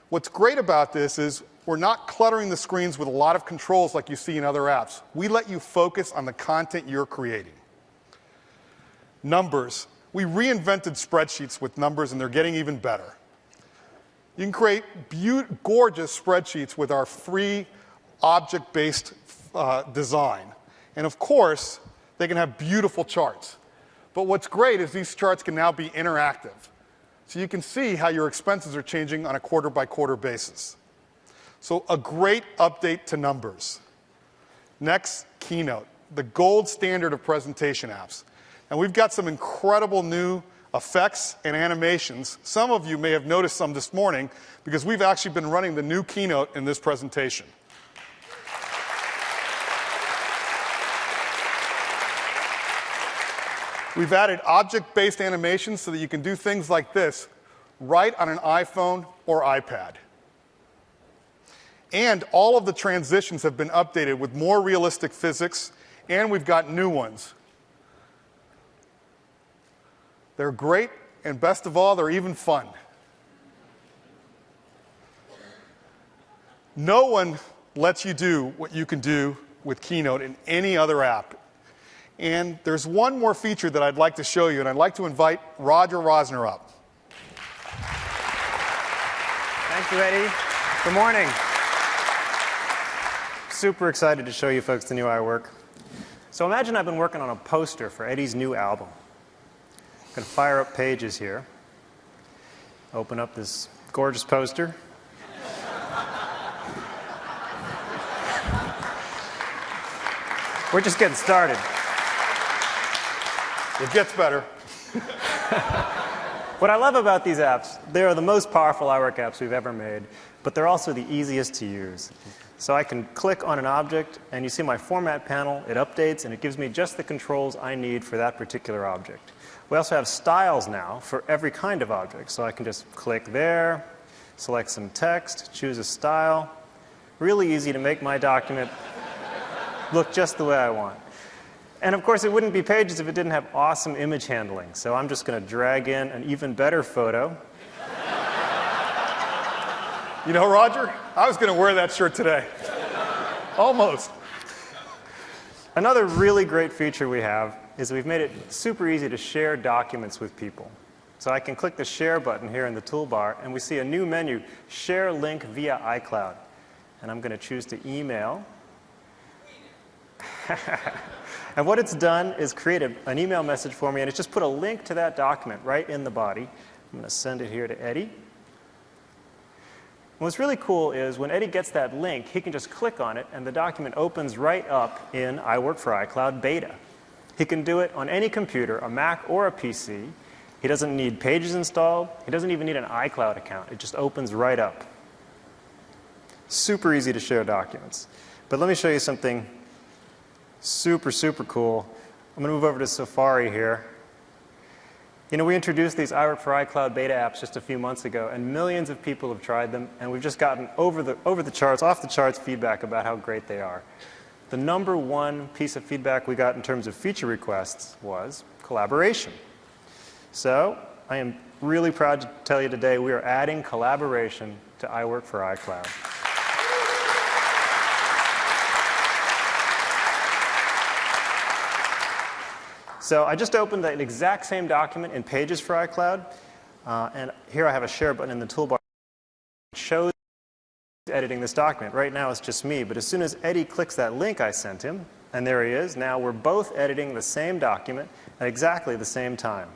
What's great about this is we're not cluttering the screens with a lot of controls like you see in other apps. We let you focus on the content you're creating. Numbers. We reinvented spreadsheets with numbers, and they're getting even better. You can create gorgeous spreadsheets with our free object-based design. And of course, they can have beautiful charts. But what's great is these charts can now be interactive. So you can see how your expenses are changing on a quarter-by-quarter basis. So a great update to Numbers. Next, Keynote, the gold standard of presentation apps. And we've got some incredible new effects and animations. Some of you may have noticed some this morning because we've actually been running the new Keynote in this presentation. We've added object-based animations so that you can do things like this right on an iPhone or iPad. And all of the transitions have been updated with more realistic physics, and we've got new ones. They're great, and best of all, they're even fun. No one lets you do what you can do with Keynote in any other app. And there's one more feature that I'd like to show you, and I'd like to invite Roger Rosner up. Thank you, Eddie. Good morning. Super excited to show you folks the new iWork. So imagine I've been working on a poster for Eddie's new album. I'm going to fire up Pages here. Open up this gorgeous poster. We're just getting started. It gets better. What I love about these apps, they are the most powerful iWork apps we've ever made, but they're also the easiest to use. So I can click on an object, and you see my format panel. It updates, and it gives me just the controls I need for that particular object. We also have styles now for every kind of object. So I can just click there, select some text, choose a style. Really easy to make my document look just the way I want. And of course, it wouldn't be Pages if it didn't have awesome image handling. So I'm just going to drag in an even better photo. You know, Roger, I was going to wear that shirt today. Almost. Another really great feature we have is we've made it super easy to share documents with people. So I can click the Share button here in the toolbar, and we see a new menu, Share Link via iCloud. And I'm going to choose to email. And what it's done is create an email message for me, and it's just put a link to that document right in the body. I'm going to send it here to Eddie. What's really cool is when Eddie gets that link, he can just click on it, and the document opens right up in iWork for iCloud Beta. He can do it on any computer, a Mac or a PC. He doesn't need Pages installed. He doesn't even need an iCloud account. It just opens right up. Super easy to share documents. But let me show you something super, super cool. I'm going to move over to Safari here. You know, we introduced these iWork for iCloud beta apps just a few months ago, and millions of people have tried them, and we've just gotten off the charts feedback about how great they are. The number one piece of feedback we got in terms of feature requests was collaboration. So I am really proud to tell you today we are adding collaboration to iWork for iCloud. So I just opened that exact same document in Pages for iCloud, and here I have a Share button in the toolbar. It shows editing this document. Right now it's just me, but as soon as Eddie clicks that link I sent him, and there he is, now we're both editing the same document at exactly the same time.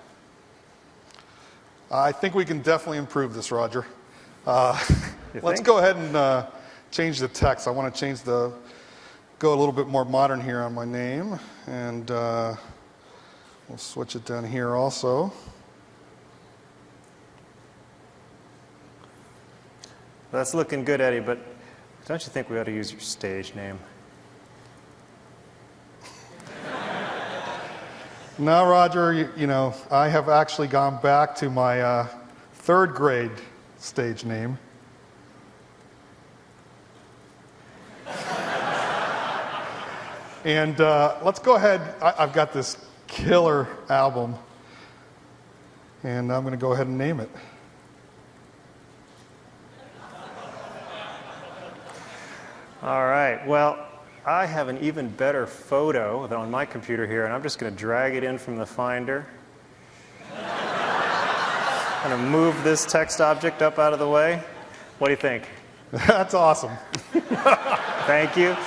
I think we can definitely improve this, Roger. Let's go ahead and change the text. I want to go a little bit more modern here on my name, and we'll switch it down here also. That's looking good, Eddie, but don't you think we ought to use your stage name? No, Roger, you know, I have actually gone back to my third grade stage name. And let's go ahead. I've got this killer album, and I'm going to go ahead and name it. All right, well, I have an even better photo on my computer here, and I'm just going to drag it in from the Finder. I'm going to move this text object up out of the way. What do you think? That's awesome. Thank you.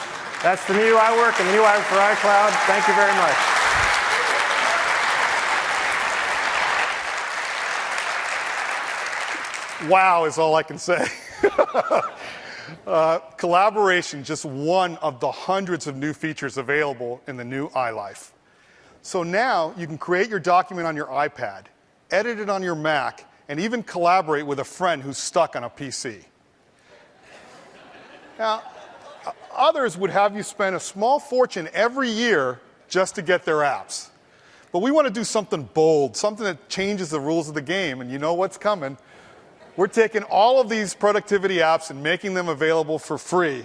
That's the new iWork and the new iWork for iCloud. Thank you very much. Wow is all I can say. Collaboration, just one of the hundreds of new features available in the new iLife. So now you can create your document on your iPad, edit it on your Mac, and even collaborate with a friend who's stuck on a PC. Now, others would have you spend a small fortune every year just to get their apps. But we want to do something bold, something that changes the rules of the game, and you know what's coming. We're taking all of these productivity apps and making them available for free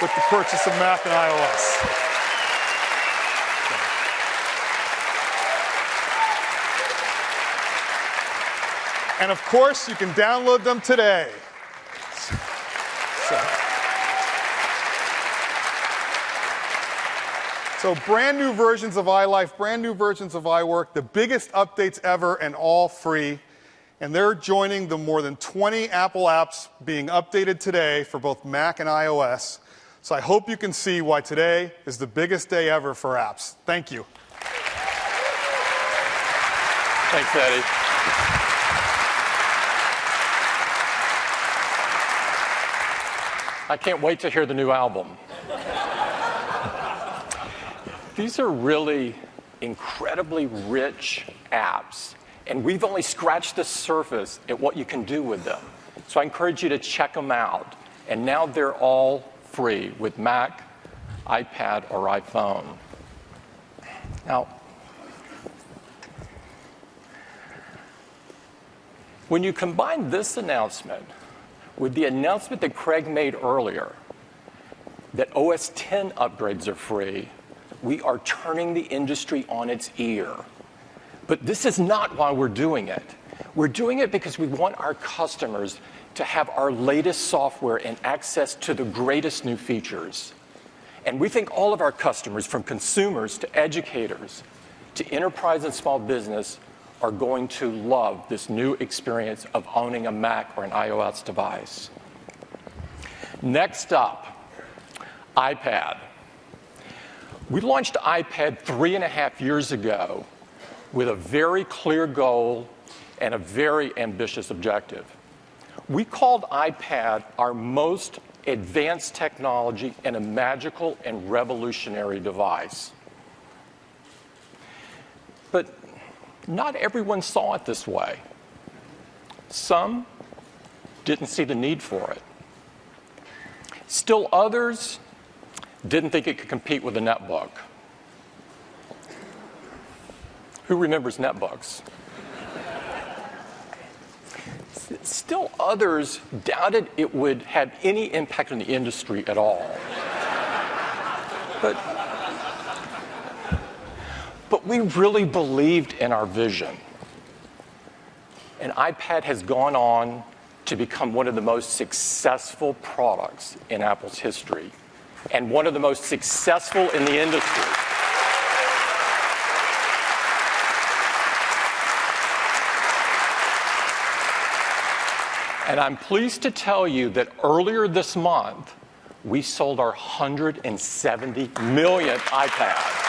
with the purchase of Mac and iOS. And of course, you can download them today. So brand new versions of iLife, brand new versions of iWork, the biggest updates ever, and all free. And they're joining the more than 20 Apple apps being updated today for both Mac and iOS. So I hope you can see why today is the biggest day ever for apps. Thank you. Thanks, Eddie. I can't wait to hear the new album. These are really incredibly rich apps. And we've only scratched the surface at what you can do with them. So I encourage you to check them out. And now they're all free with Mac, iPad, or iPhone. Now, when you combine this announcement with the announcement that Craig made earlier, that OS X upgrades are free, we are turning the industry on its ear. But this is not why we're doing it. We're doing it because we want our customers to have our latest software and access to the greatest new features. And we think all of our customers, from consumers to educators to enterprise and small business, are going to love this new experience of owning a Mac or an iOS device. Next up, iPad. We launched iPad 3.5 years ago with a very clear goal and a very ambitious objective. We called iPad our most advanced technology and a magical and revolutionary device. But not everyone saw it this way. Some didn't see the need for it. Still others didn't think it could compete with a netbook. Who remembers netbooks? Still others doubted it would have any impact on the industry at all. But we really believed in our vision. And iPad has gone on to become one of the most successful products in Apple's history, and one of the most successful in the industry. And I'm pleased to tell you that earlier this month, we sold our 170 millionth iPad.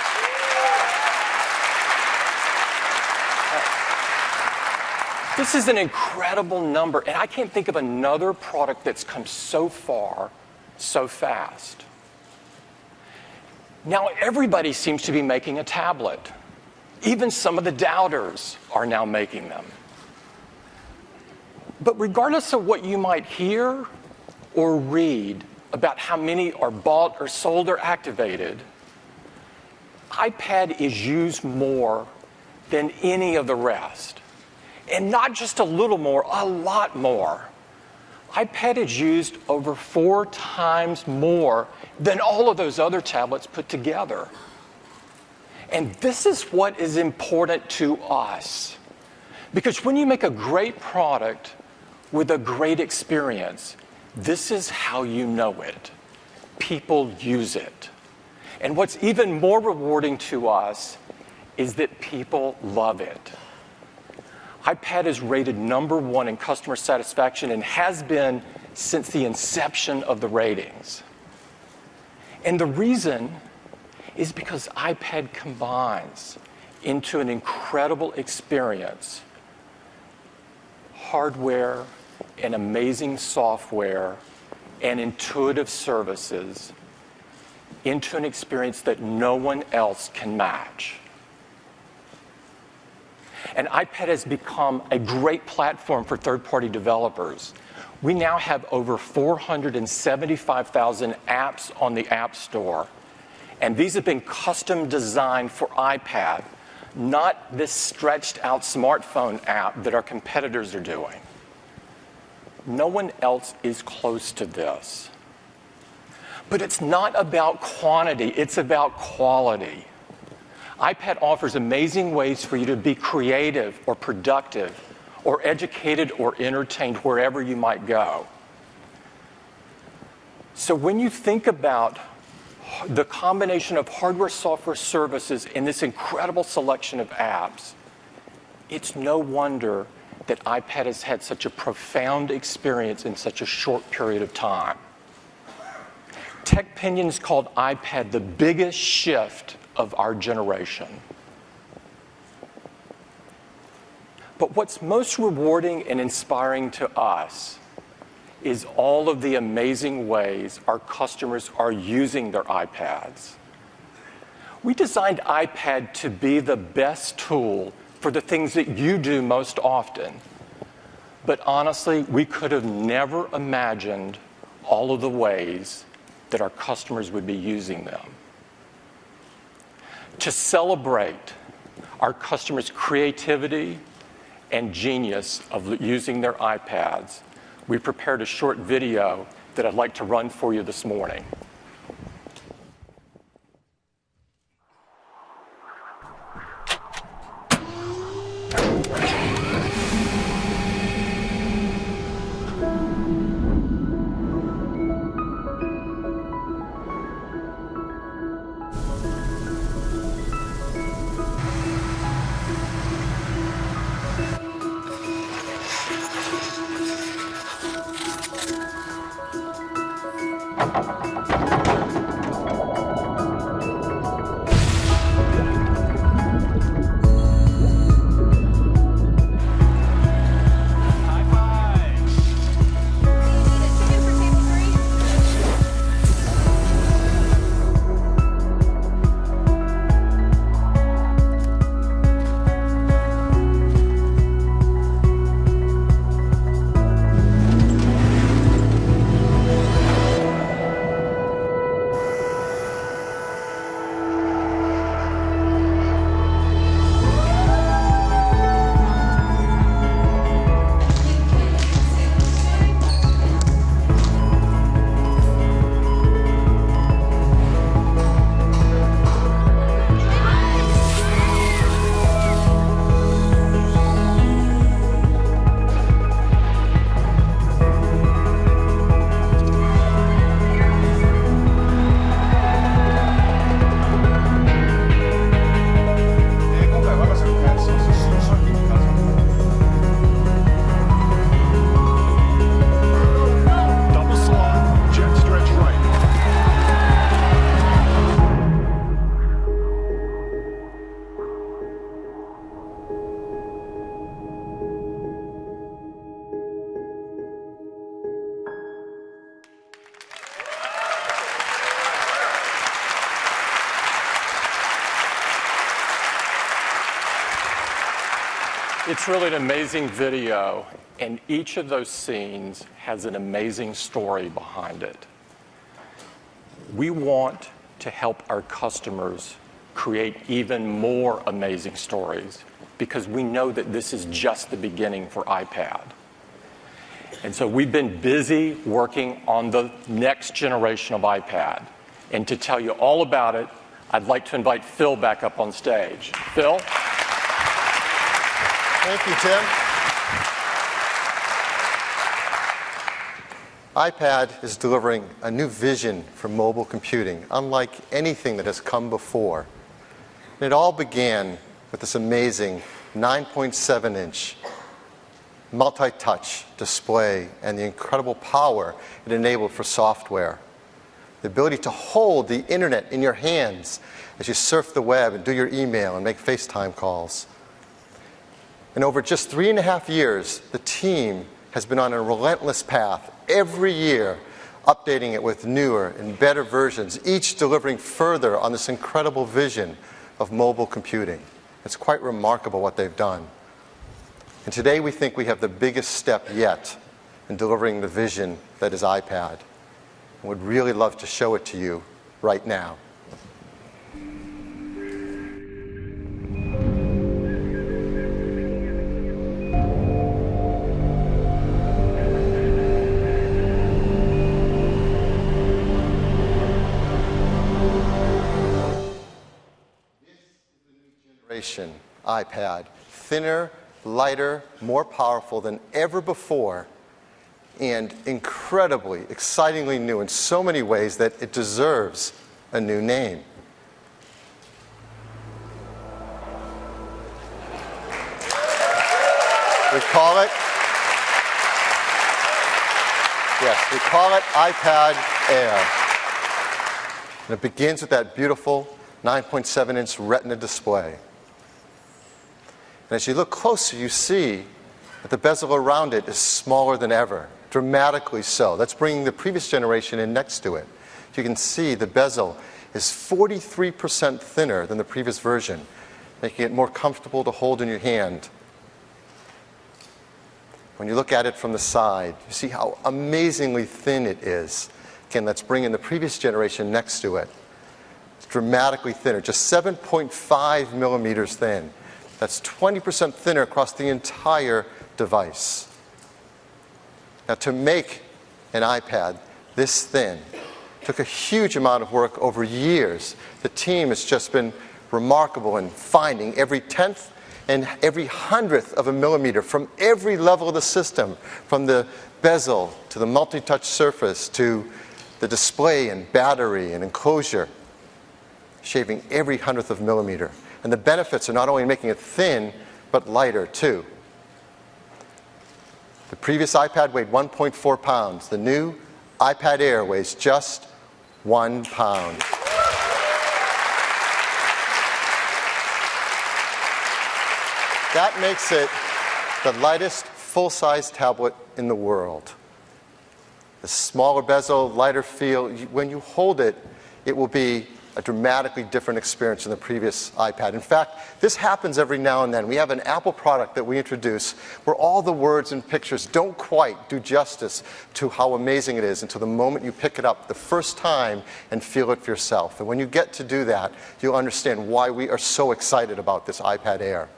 This is an incredible number, and I can't think of another product that's come so far, so fast. Now everybody seems to be making a tablet. Even some of the doubters are now making them. But regardless of what you might hear or read about how many are bought or sold or activated, iPad is used more than any of the rest. And not just a little more, a lot more. iPad is used over 4 times more than all of those other tablets put together. And this is what is important to us. Because when you make a great product with a great experience, this is how you know it. People use it. And what's even more rewarding to us is that people love it. iPad is rated #1 in customer satisfaction and has been since the inception of the ratings. And the reason is because iPad combines into an incredible experience hardware and amazing software and intuitive services into an experience that no one else can match. And iPad has become a great platform for third-party developers. We now have over 475,000 apps on the App Store. And these have been custom designed for iPad, not this stretched out smartphone app that our competitors are doing. No one else is close to this. But it's not about quantity, it's about quality. iPad offers amazing ways for you to be creative or productive or educated or entertained wherever you might go. So when you think about the combination of hardware, software, services, and this incredible selection of apps, it's no wonder that iPad has had such a profound experience in such a short period of time. TechPinions called iPad the biggest shift of our generation. But what's most rewarding and inspiring to us is all of the amazing ways our customers are using their iPads. We designed iPad to be the best tool for the things that you do most often. But honestly, we could have never imagined all of the ways that our customers would be using them. To celebrate our customers' creativity and genius of using their iPads, we prepared a short video that I'd like to run for you this morning. It's really an amazing video, and each of those scenes has an amazing story behind it. We want to help our customers create even more amazing stories because we know that this is just the beginning for iPad. And so we've been busy working on the next generation of iPad. And to tell you all about it, I'd like to invite Phil back up on stage. Phil? Thank you, Tim. iPad is delivering a new vision for mobile computing, unlike anything that has come before. And it all began with this amazing 9.7-inch multi-touch display and the incredible power it enabled for software. The ability to hold the internet in your hands as you surf the web and do your email and make FaceTime calls. And over just 3.5 years, the team has been on a relentless path, every year updating it with newer and better versions, each delivering further on this incredible vision of mobile computing. It's quite remarkable what they've done. And today we think we have the biggest step yet in delivering the vision that is iPad. And would really love to show it to you right now. iPad, thinner, lighter, more powerful than ever before, and incredibly, excitingly new in so many ways that it deserves a new name. We call it iPad Air. And it begins with that beautiful 9.7-inch Retina display. And as you look closer, you see that the bezel around it is smaller than ever, dramatically so. That's bringing the previous generation in next to it. You can see the bezel is 43% thinner than the previous version. making it more comfortable to hold in your hand. When you look at it from the side, you see how amazingly thin it is. Again, let's bring in the previous generation next to it. It's dramatically thinner, just 7.5 millimeters thin. That's 20% thinner across the entire device. Now, to make an iPad this thin took a huge amount of work over years. The team has just been remarkable in finding every tenth and every hundredth of a millimeter from every level of the system, from the bezel to the multi-touch surface to the display and battery and enclosure, shaving every hundredth of a millimeter. And the benefits are not only making it thin, but lighter too. The previous iPad weighed 1.4 pounds. The new iPad Air weighs just 1 pound. That makes it the lightest full-size tablet in the world. The smaller bezel, lighter feel, when you hold it, it will be a dramatically different experience than the previous iPad. In fact, this happens every now and then. We have an Apple product that we introduce where all the words and pictures don't quite do justice to how amazing it is until the moment you pick it up the first time and feel it for yourself. And when you get to do that, you'll understand why we are so excited about this iPad Air.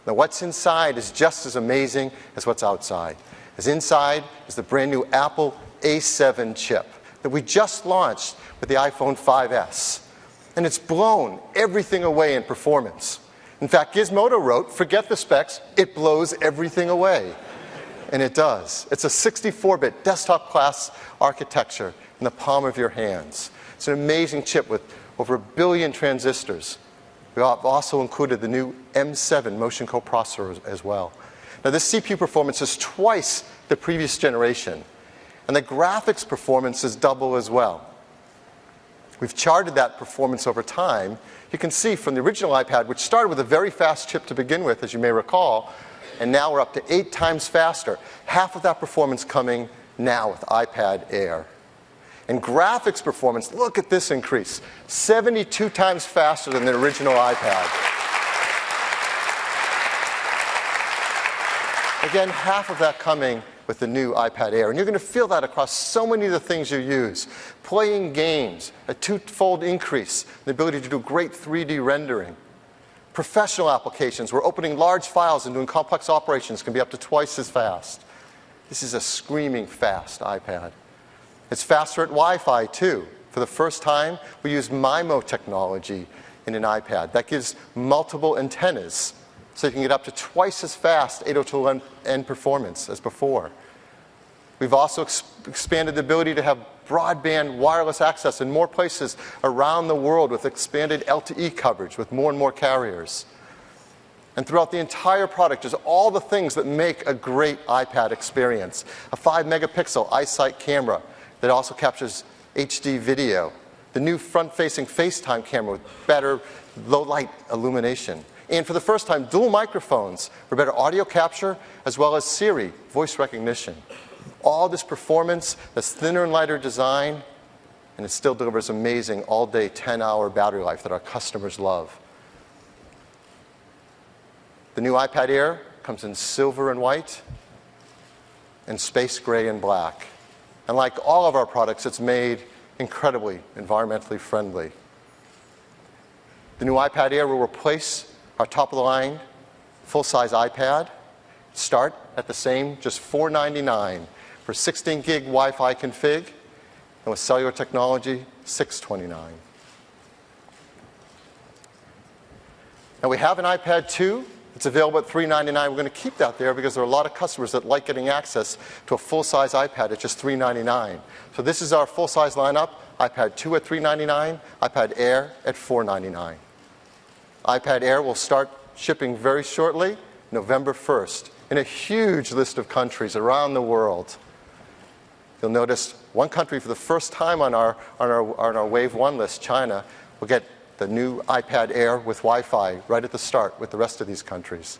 Now, what's inside is just as amazing as what's outside. As inside is the brand new Apple A7 chip that we just launched with the iPhone 5S. And it's blown everything away in performance. In fact, Gizmodo wrote, forget the specs, it blows everything away. And it does. It's a 64-bit desktop-class architecture in the palm of your hands. It's an amazing chip with over 1 billion transistors. We have also included the new M7 motion coprocessor as well. Now, this CPU performance is twice the previous generation, and the graphics performance is double as well. We've charted that performance over time. You can see from the original iPad, which started with a very fast chip to begin with, as you may recall, and now we're up to 8 times faster. Half of that performance coming now with iPad Air. And graphics performance, look at this increase, 72 times faster than the original iPad. Again, half of that coming with the new iPad Air. And you're going to feel that across so many of the things you use. Playing games, a 2-fold increase in the ability to do great 3D rendering. Professional applications where opening large files and doing complex operations can be up to twice as fast. This is a screaming fast iPad. It's faster at Wi-Fi, too. For the first time, we use MIMO technology in an iPad. That gives multiple antennas, so you can get up to twice as fast 802.11n performance as before. We've also expanded the ability to have broadband wireless access in more places around the world with expanded LTE coverage with more and more carriers. And throughout the entire product is all the things that make a great iPad experience. A 5-megapixel iSight camera that also captures HD video. The new front-facing FaceTime camera with better low-light illumination. And for the first time, dual microphones for better audio capture as well as Siri voice recognition. All this performance, this thinner and lighter design, and it still delivers amazing all-day 10-hour battery life that our customers love. The new iPad Air comes in silver and white and space gray and black. And like all of our products, it's made incredibly environmentally friendly. The new iPad Air will replace our top-of-the-line full-size iPad. Start at the same, just $499 for 16-gig Wi-Fi config, and with cellular technology, $629. Now we have an iPad 2. It's available at $399. We're going to keep that there because there are a lot of customers that like getting access to a full-size iPad at just $399. So this is our full-size lineup: iPad 2 at $399, iPad Air at $499. iPad Air will start shipping very shortly, November 1st, in a huge list of countries around the world. You'll notice one country for the first time on our Wave 1 list, China, will get the new iPad Air with Wi-Fi right at the start with the rest of these countries.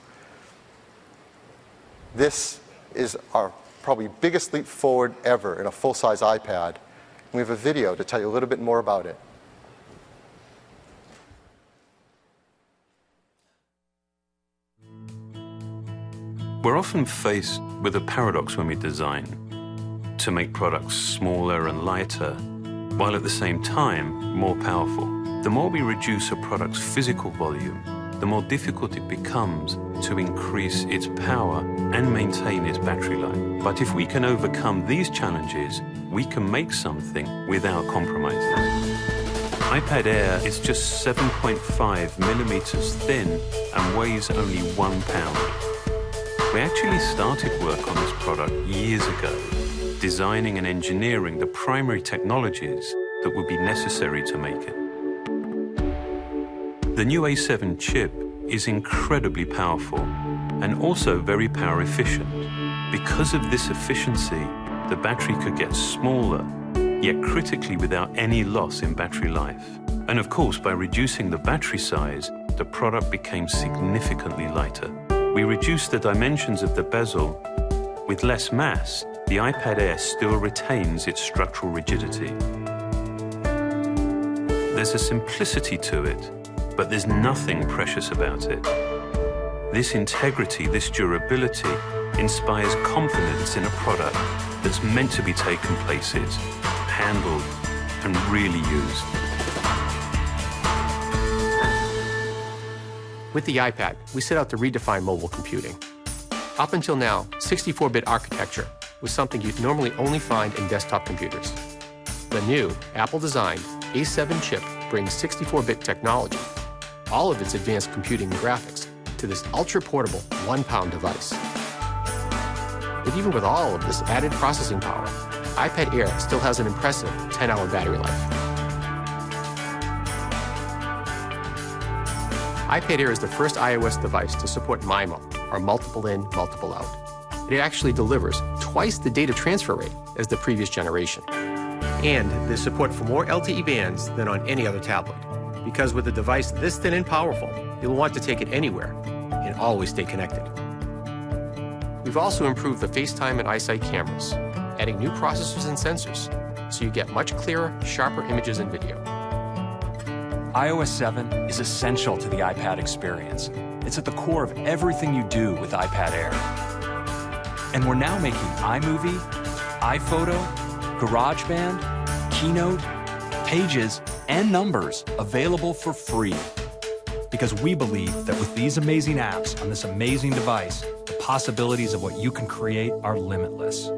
This is our probably biggest leap forward ever in a full-size iPad. And we have a video to tell you a little bit more about it. We're often faced with a paradox when we design, to make products smaller and lighter, while at the same time more powerful. The more we reduce a product's physical volume, the more difficult it becomes to increase its power and maintain its battery life. But if we can overcome these challenges, we can make something without compromising. iPad Air is just 7.5 millimeters thin and weighs only 1 pound. We actually started work on this product years ago, designing and engineering the primary technologies that would be necessary to make it. The new A7 chip is incredibly powerful and also very power efficient. Because of this efficiency, the battery could get smaller, yet critically without any loss in battery life. And of course, by reducing the battery size, the product became significantly lighter. We reduced the dimensions of the bezel. With less mass, the iPad Air still retains its structural rigidity. There's a simplicity to it, but there's nothing precious about it. This integrity, this durability, inspires confidence in a product that's meant to be taken places, handled, and really used. With the iPad, we set out to redefine mobile computing. Up until now, 64-bit architecture was something you'd normally only find in desktop computers. The new, Apple-designed A7 chip brings 64-bit technology, all of its advanced computing and graphics, to this ultra-portable 1-pound device. But even with all of this added processing power, iPad Air still has an impressive 10-hour battery life. iPad Air is the first iOS device to support MIMO, or multiple in, multiple out. It actually delivers twice the data transfer rate as the previous generation. And there's support for more LTE bands than on any other tablet, because with a device this thin and powerful, you'll want to take it anywhere and always stay connected. We've also improved the FaceTime and iSight cameras, adding new processors and sensors, so you get much clearer, sharper images and video. iOS 7 is essential to the iPad experience. It's at the core of everything you do with iPad Air. And we're now making iMovie, iPhoto, GarageBand, Keynote, Pages, and Numbers available for free. Because we believe that with these amazing apps on this amazing device, the possibilities of what you can create are limitless.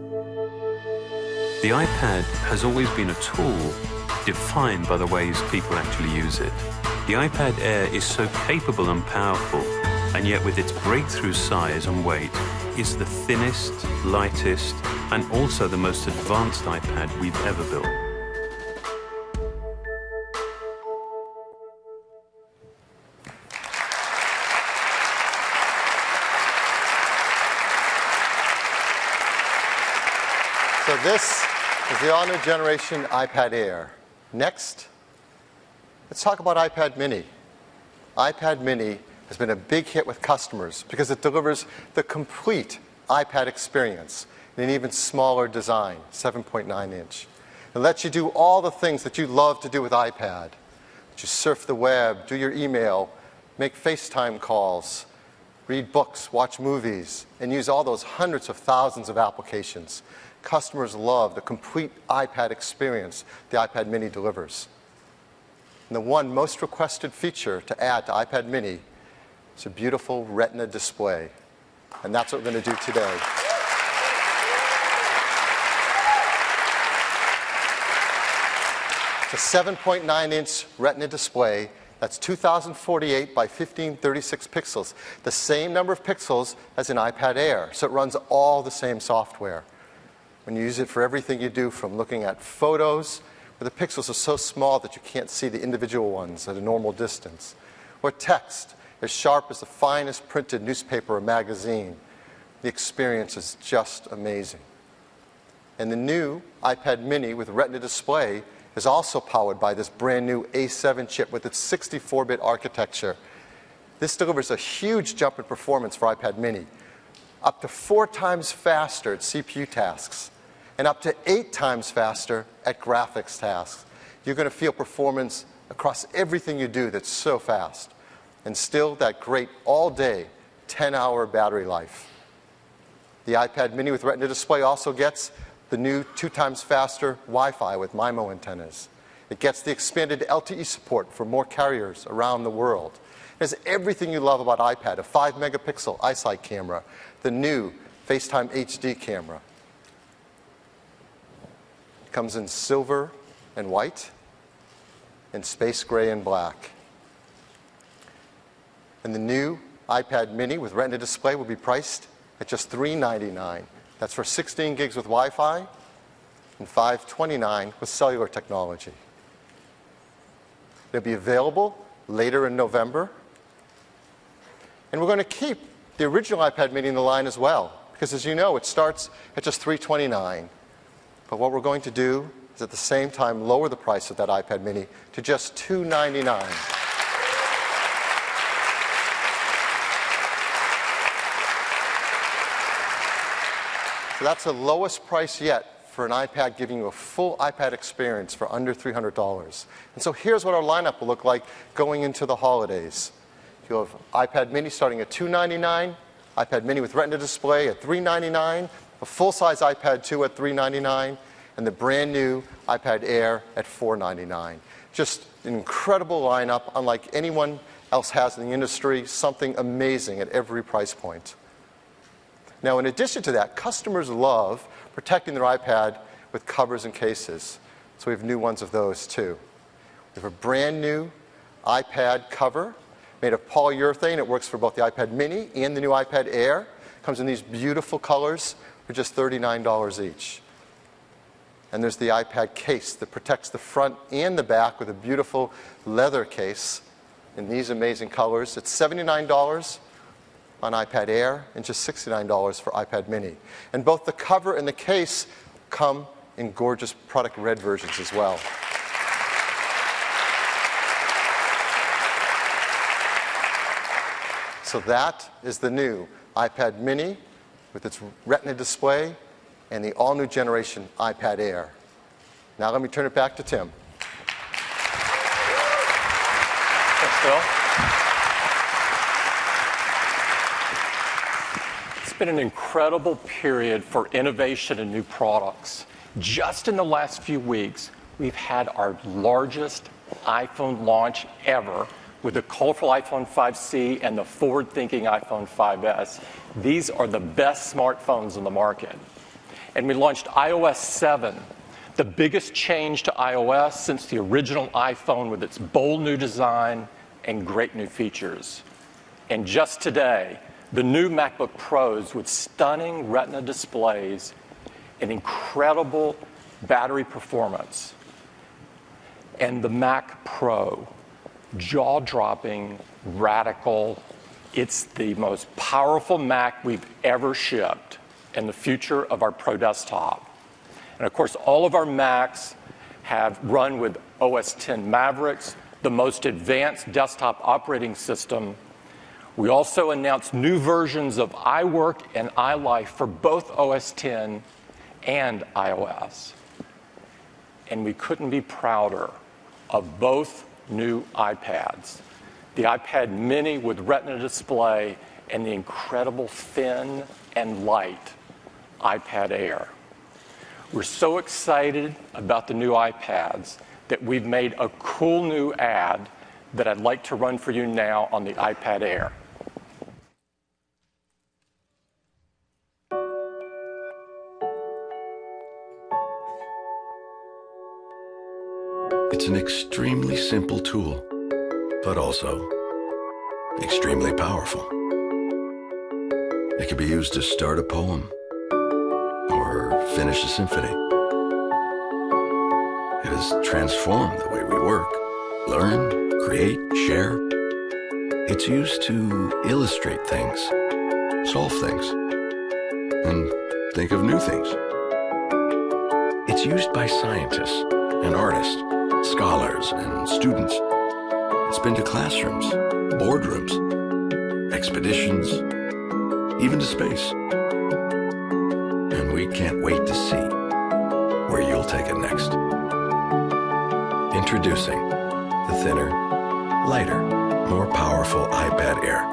The iPad has always been a tool defined by the ways people actually use it. The iPad Air is so capable and powerful, and yet with its breakthrough size and weight, is the thinnest, lightest, and also the most advanced iPad we've ever built. So this is the all-new generation iPad Air. Next, let's talk about iPad mini. iPad mini has been a big hit with customers because it delivers the complete iPad experience in an even smaller design, 7.9 inch. It lets you do all the things that you love to do with iPad. You surf the web, do your email, make FaceTime calls, read books, watch movies, and use all those hundreds of thousands of applications. Customers love the complete iPad experience the iPad mini delivers. And the one most requested feature to add to iPad mini is a beautiful Retina display. And that's what we're going to do today. It's a 7.9-inch Retina display. That's 2048 by 1536 pixels, the same number of pixels as an iPad Air. So it runs all the same software. When you use it for everything you do, from looking at photos, where the pixels are so small that you can't see the individual ones at a normal distance, or text, as sharp as the finest printed newspaper or magazine. The experience is just amazing. And the new iPad mini with Retina display is also powered by this brand new A7 chip with its 64-bit architecture. This delivers a huge jump in performance for iPad mini, up to 4 times faster at CPU tasks, and up to 8 times faster at graphics tasks. You're going to feel performance across everything you do that's so fast. And still that great all-day 10-hour battery life. The iPad mini with Retina display also gets the new 2 times faster Wi-Fi with MIMO antennas. It gets the expanded LTE support for more carriers around the world. It has everything you love about iPad, a 5-megapixel iSight camera, the new FaceTime HD camera. It comes in silver and white, and space gray and black. And the new iPad mini with Retina display will be priced at just $399. That's for 16 gigs with Wi-Fi and $529 with cellular technology. It'll be available later in November. And we're going to keep the original iPad mini in the line as well, because as you know, it starts at just $329. But what we're going to do is at the same time lower the price of that iPad mini to just $299. So that's the lowest price yet for an iPad, giving you a full iPad experience for under $300. And so here's what our lineup will look like going into the holidays. You'll have iPad mini starting at $299, iPad mini with Retina display at $399, a full-size iPad 2 at $399, and the brand new iPad Air at $499. Just an incredible lineup, unlike anyone else has in the industry, something amazing at every price point. Now, in addition to that, customers love protecting their iPad with covers and cases. So we have new ones of those, too. We have a brand new iPad cover made of polyurethane. It works for both the iPad mini and the new iPad Air. It comes in these beautiful colors for just $39 each. And there's the iPad case that protects the front and the back with a beautiful leather case in these amazing colors. It's $79 on iPad Air and just $69 for iPad mini. And both the cover and the case come in gorgeous product red versions as well. So that is the new iPad mini with its Retina display and the all-new generation iPad Air. Now let me turn it back to Tim. Thanks, Phil. It's been an incredible period for innovation and new products. Just in the last few weeks, we've had our largest iPhone launch ever with the colorful iPhone 5C and the forward-thinking iPhone 5S. These are the best smartphones in the market. And we launched iOS 7, the biggest change to iOS since the original iPhone with its bold new design and great new features. And just today, the new MacBook Pros with stunning Retina displays and incredible battery performance. And the Mac Pro, jaw-dropping, radical. It's the most powerful Mac we've ever shipped and the future of our Pro desktop. And of course, all of our Macs have run with OS X Mavericks, the most advanced desktop operating system. We also announced new versions of iWork and iLife for both OS X and iOS. And we couldn't be prouder of both new iPads. The iPad mini with Retina display and the incredible thin and light iPad Air. We're so excited about the new iPads that we've made a cool new ad that I'd like to run for you now on the iPad Air. It's an extremely simple tool, but also extremely powerful. It can be used to start a poem or finish a symphony. It has transformed the way we work, learn, create, share. It's used to illustrate things, solve things, and think of new things. It's used by scientists and artists, scholars and students. It's been to classrooms, boardrooms, expeditions, even to space. And we can't wait to see where you'll take it next. Introducing the thinner, lighter, more powerful iPad Air.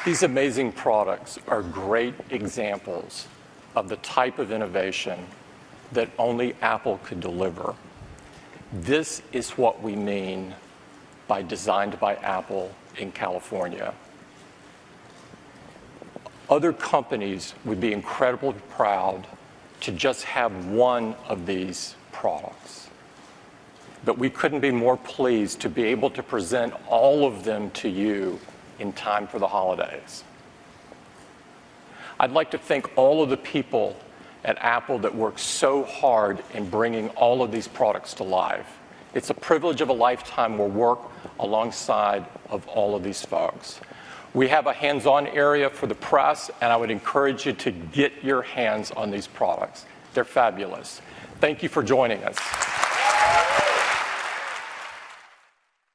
These amazing products are great examples of the type of innovation that only Apple could deliver. This is what we mean by designed by Apple in California. Other companies would be incredibly proud to just have one of these products. But we couldn't be more pleased to be able to present all of them to you in time for the holidays. I'd like to thank all of the people at Apple that worked so hard in bringing all of these products to life. It's a privilege of a lifetime to work alongside of all of these folks. We have a hands-on area for the press, and I would encourage you to get your hands on these products. They're fabulous. Thank you for joining us.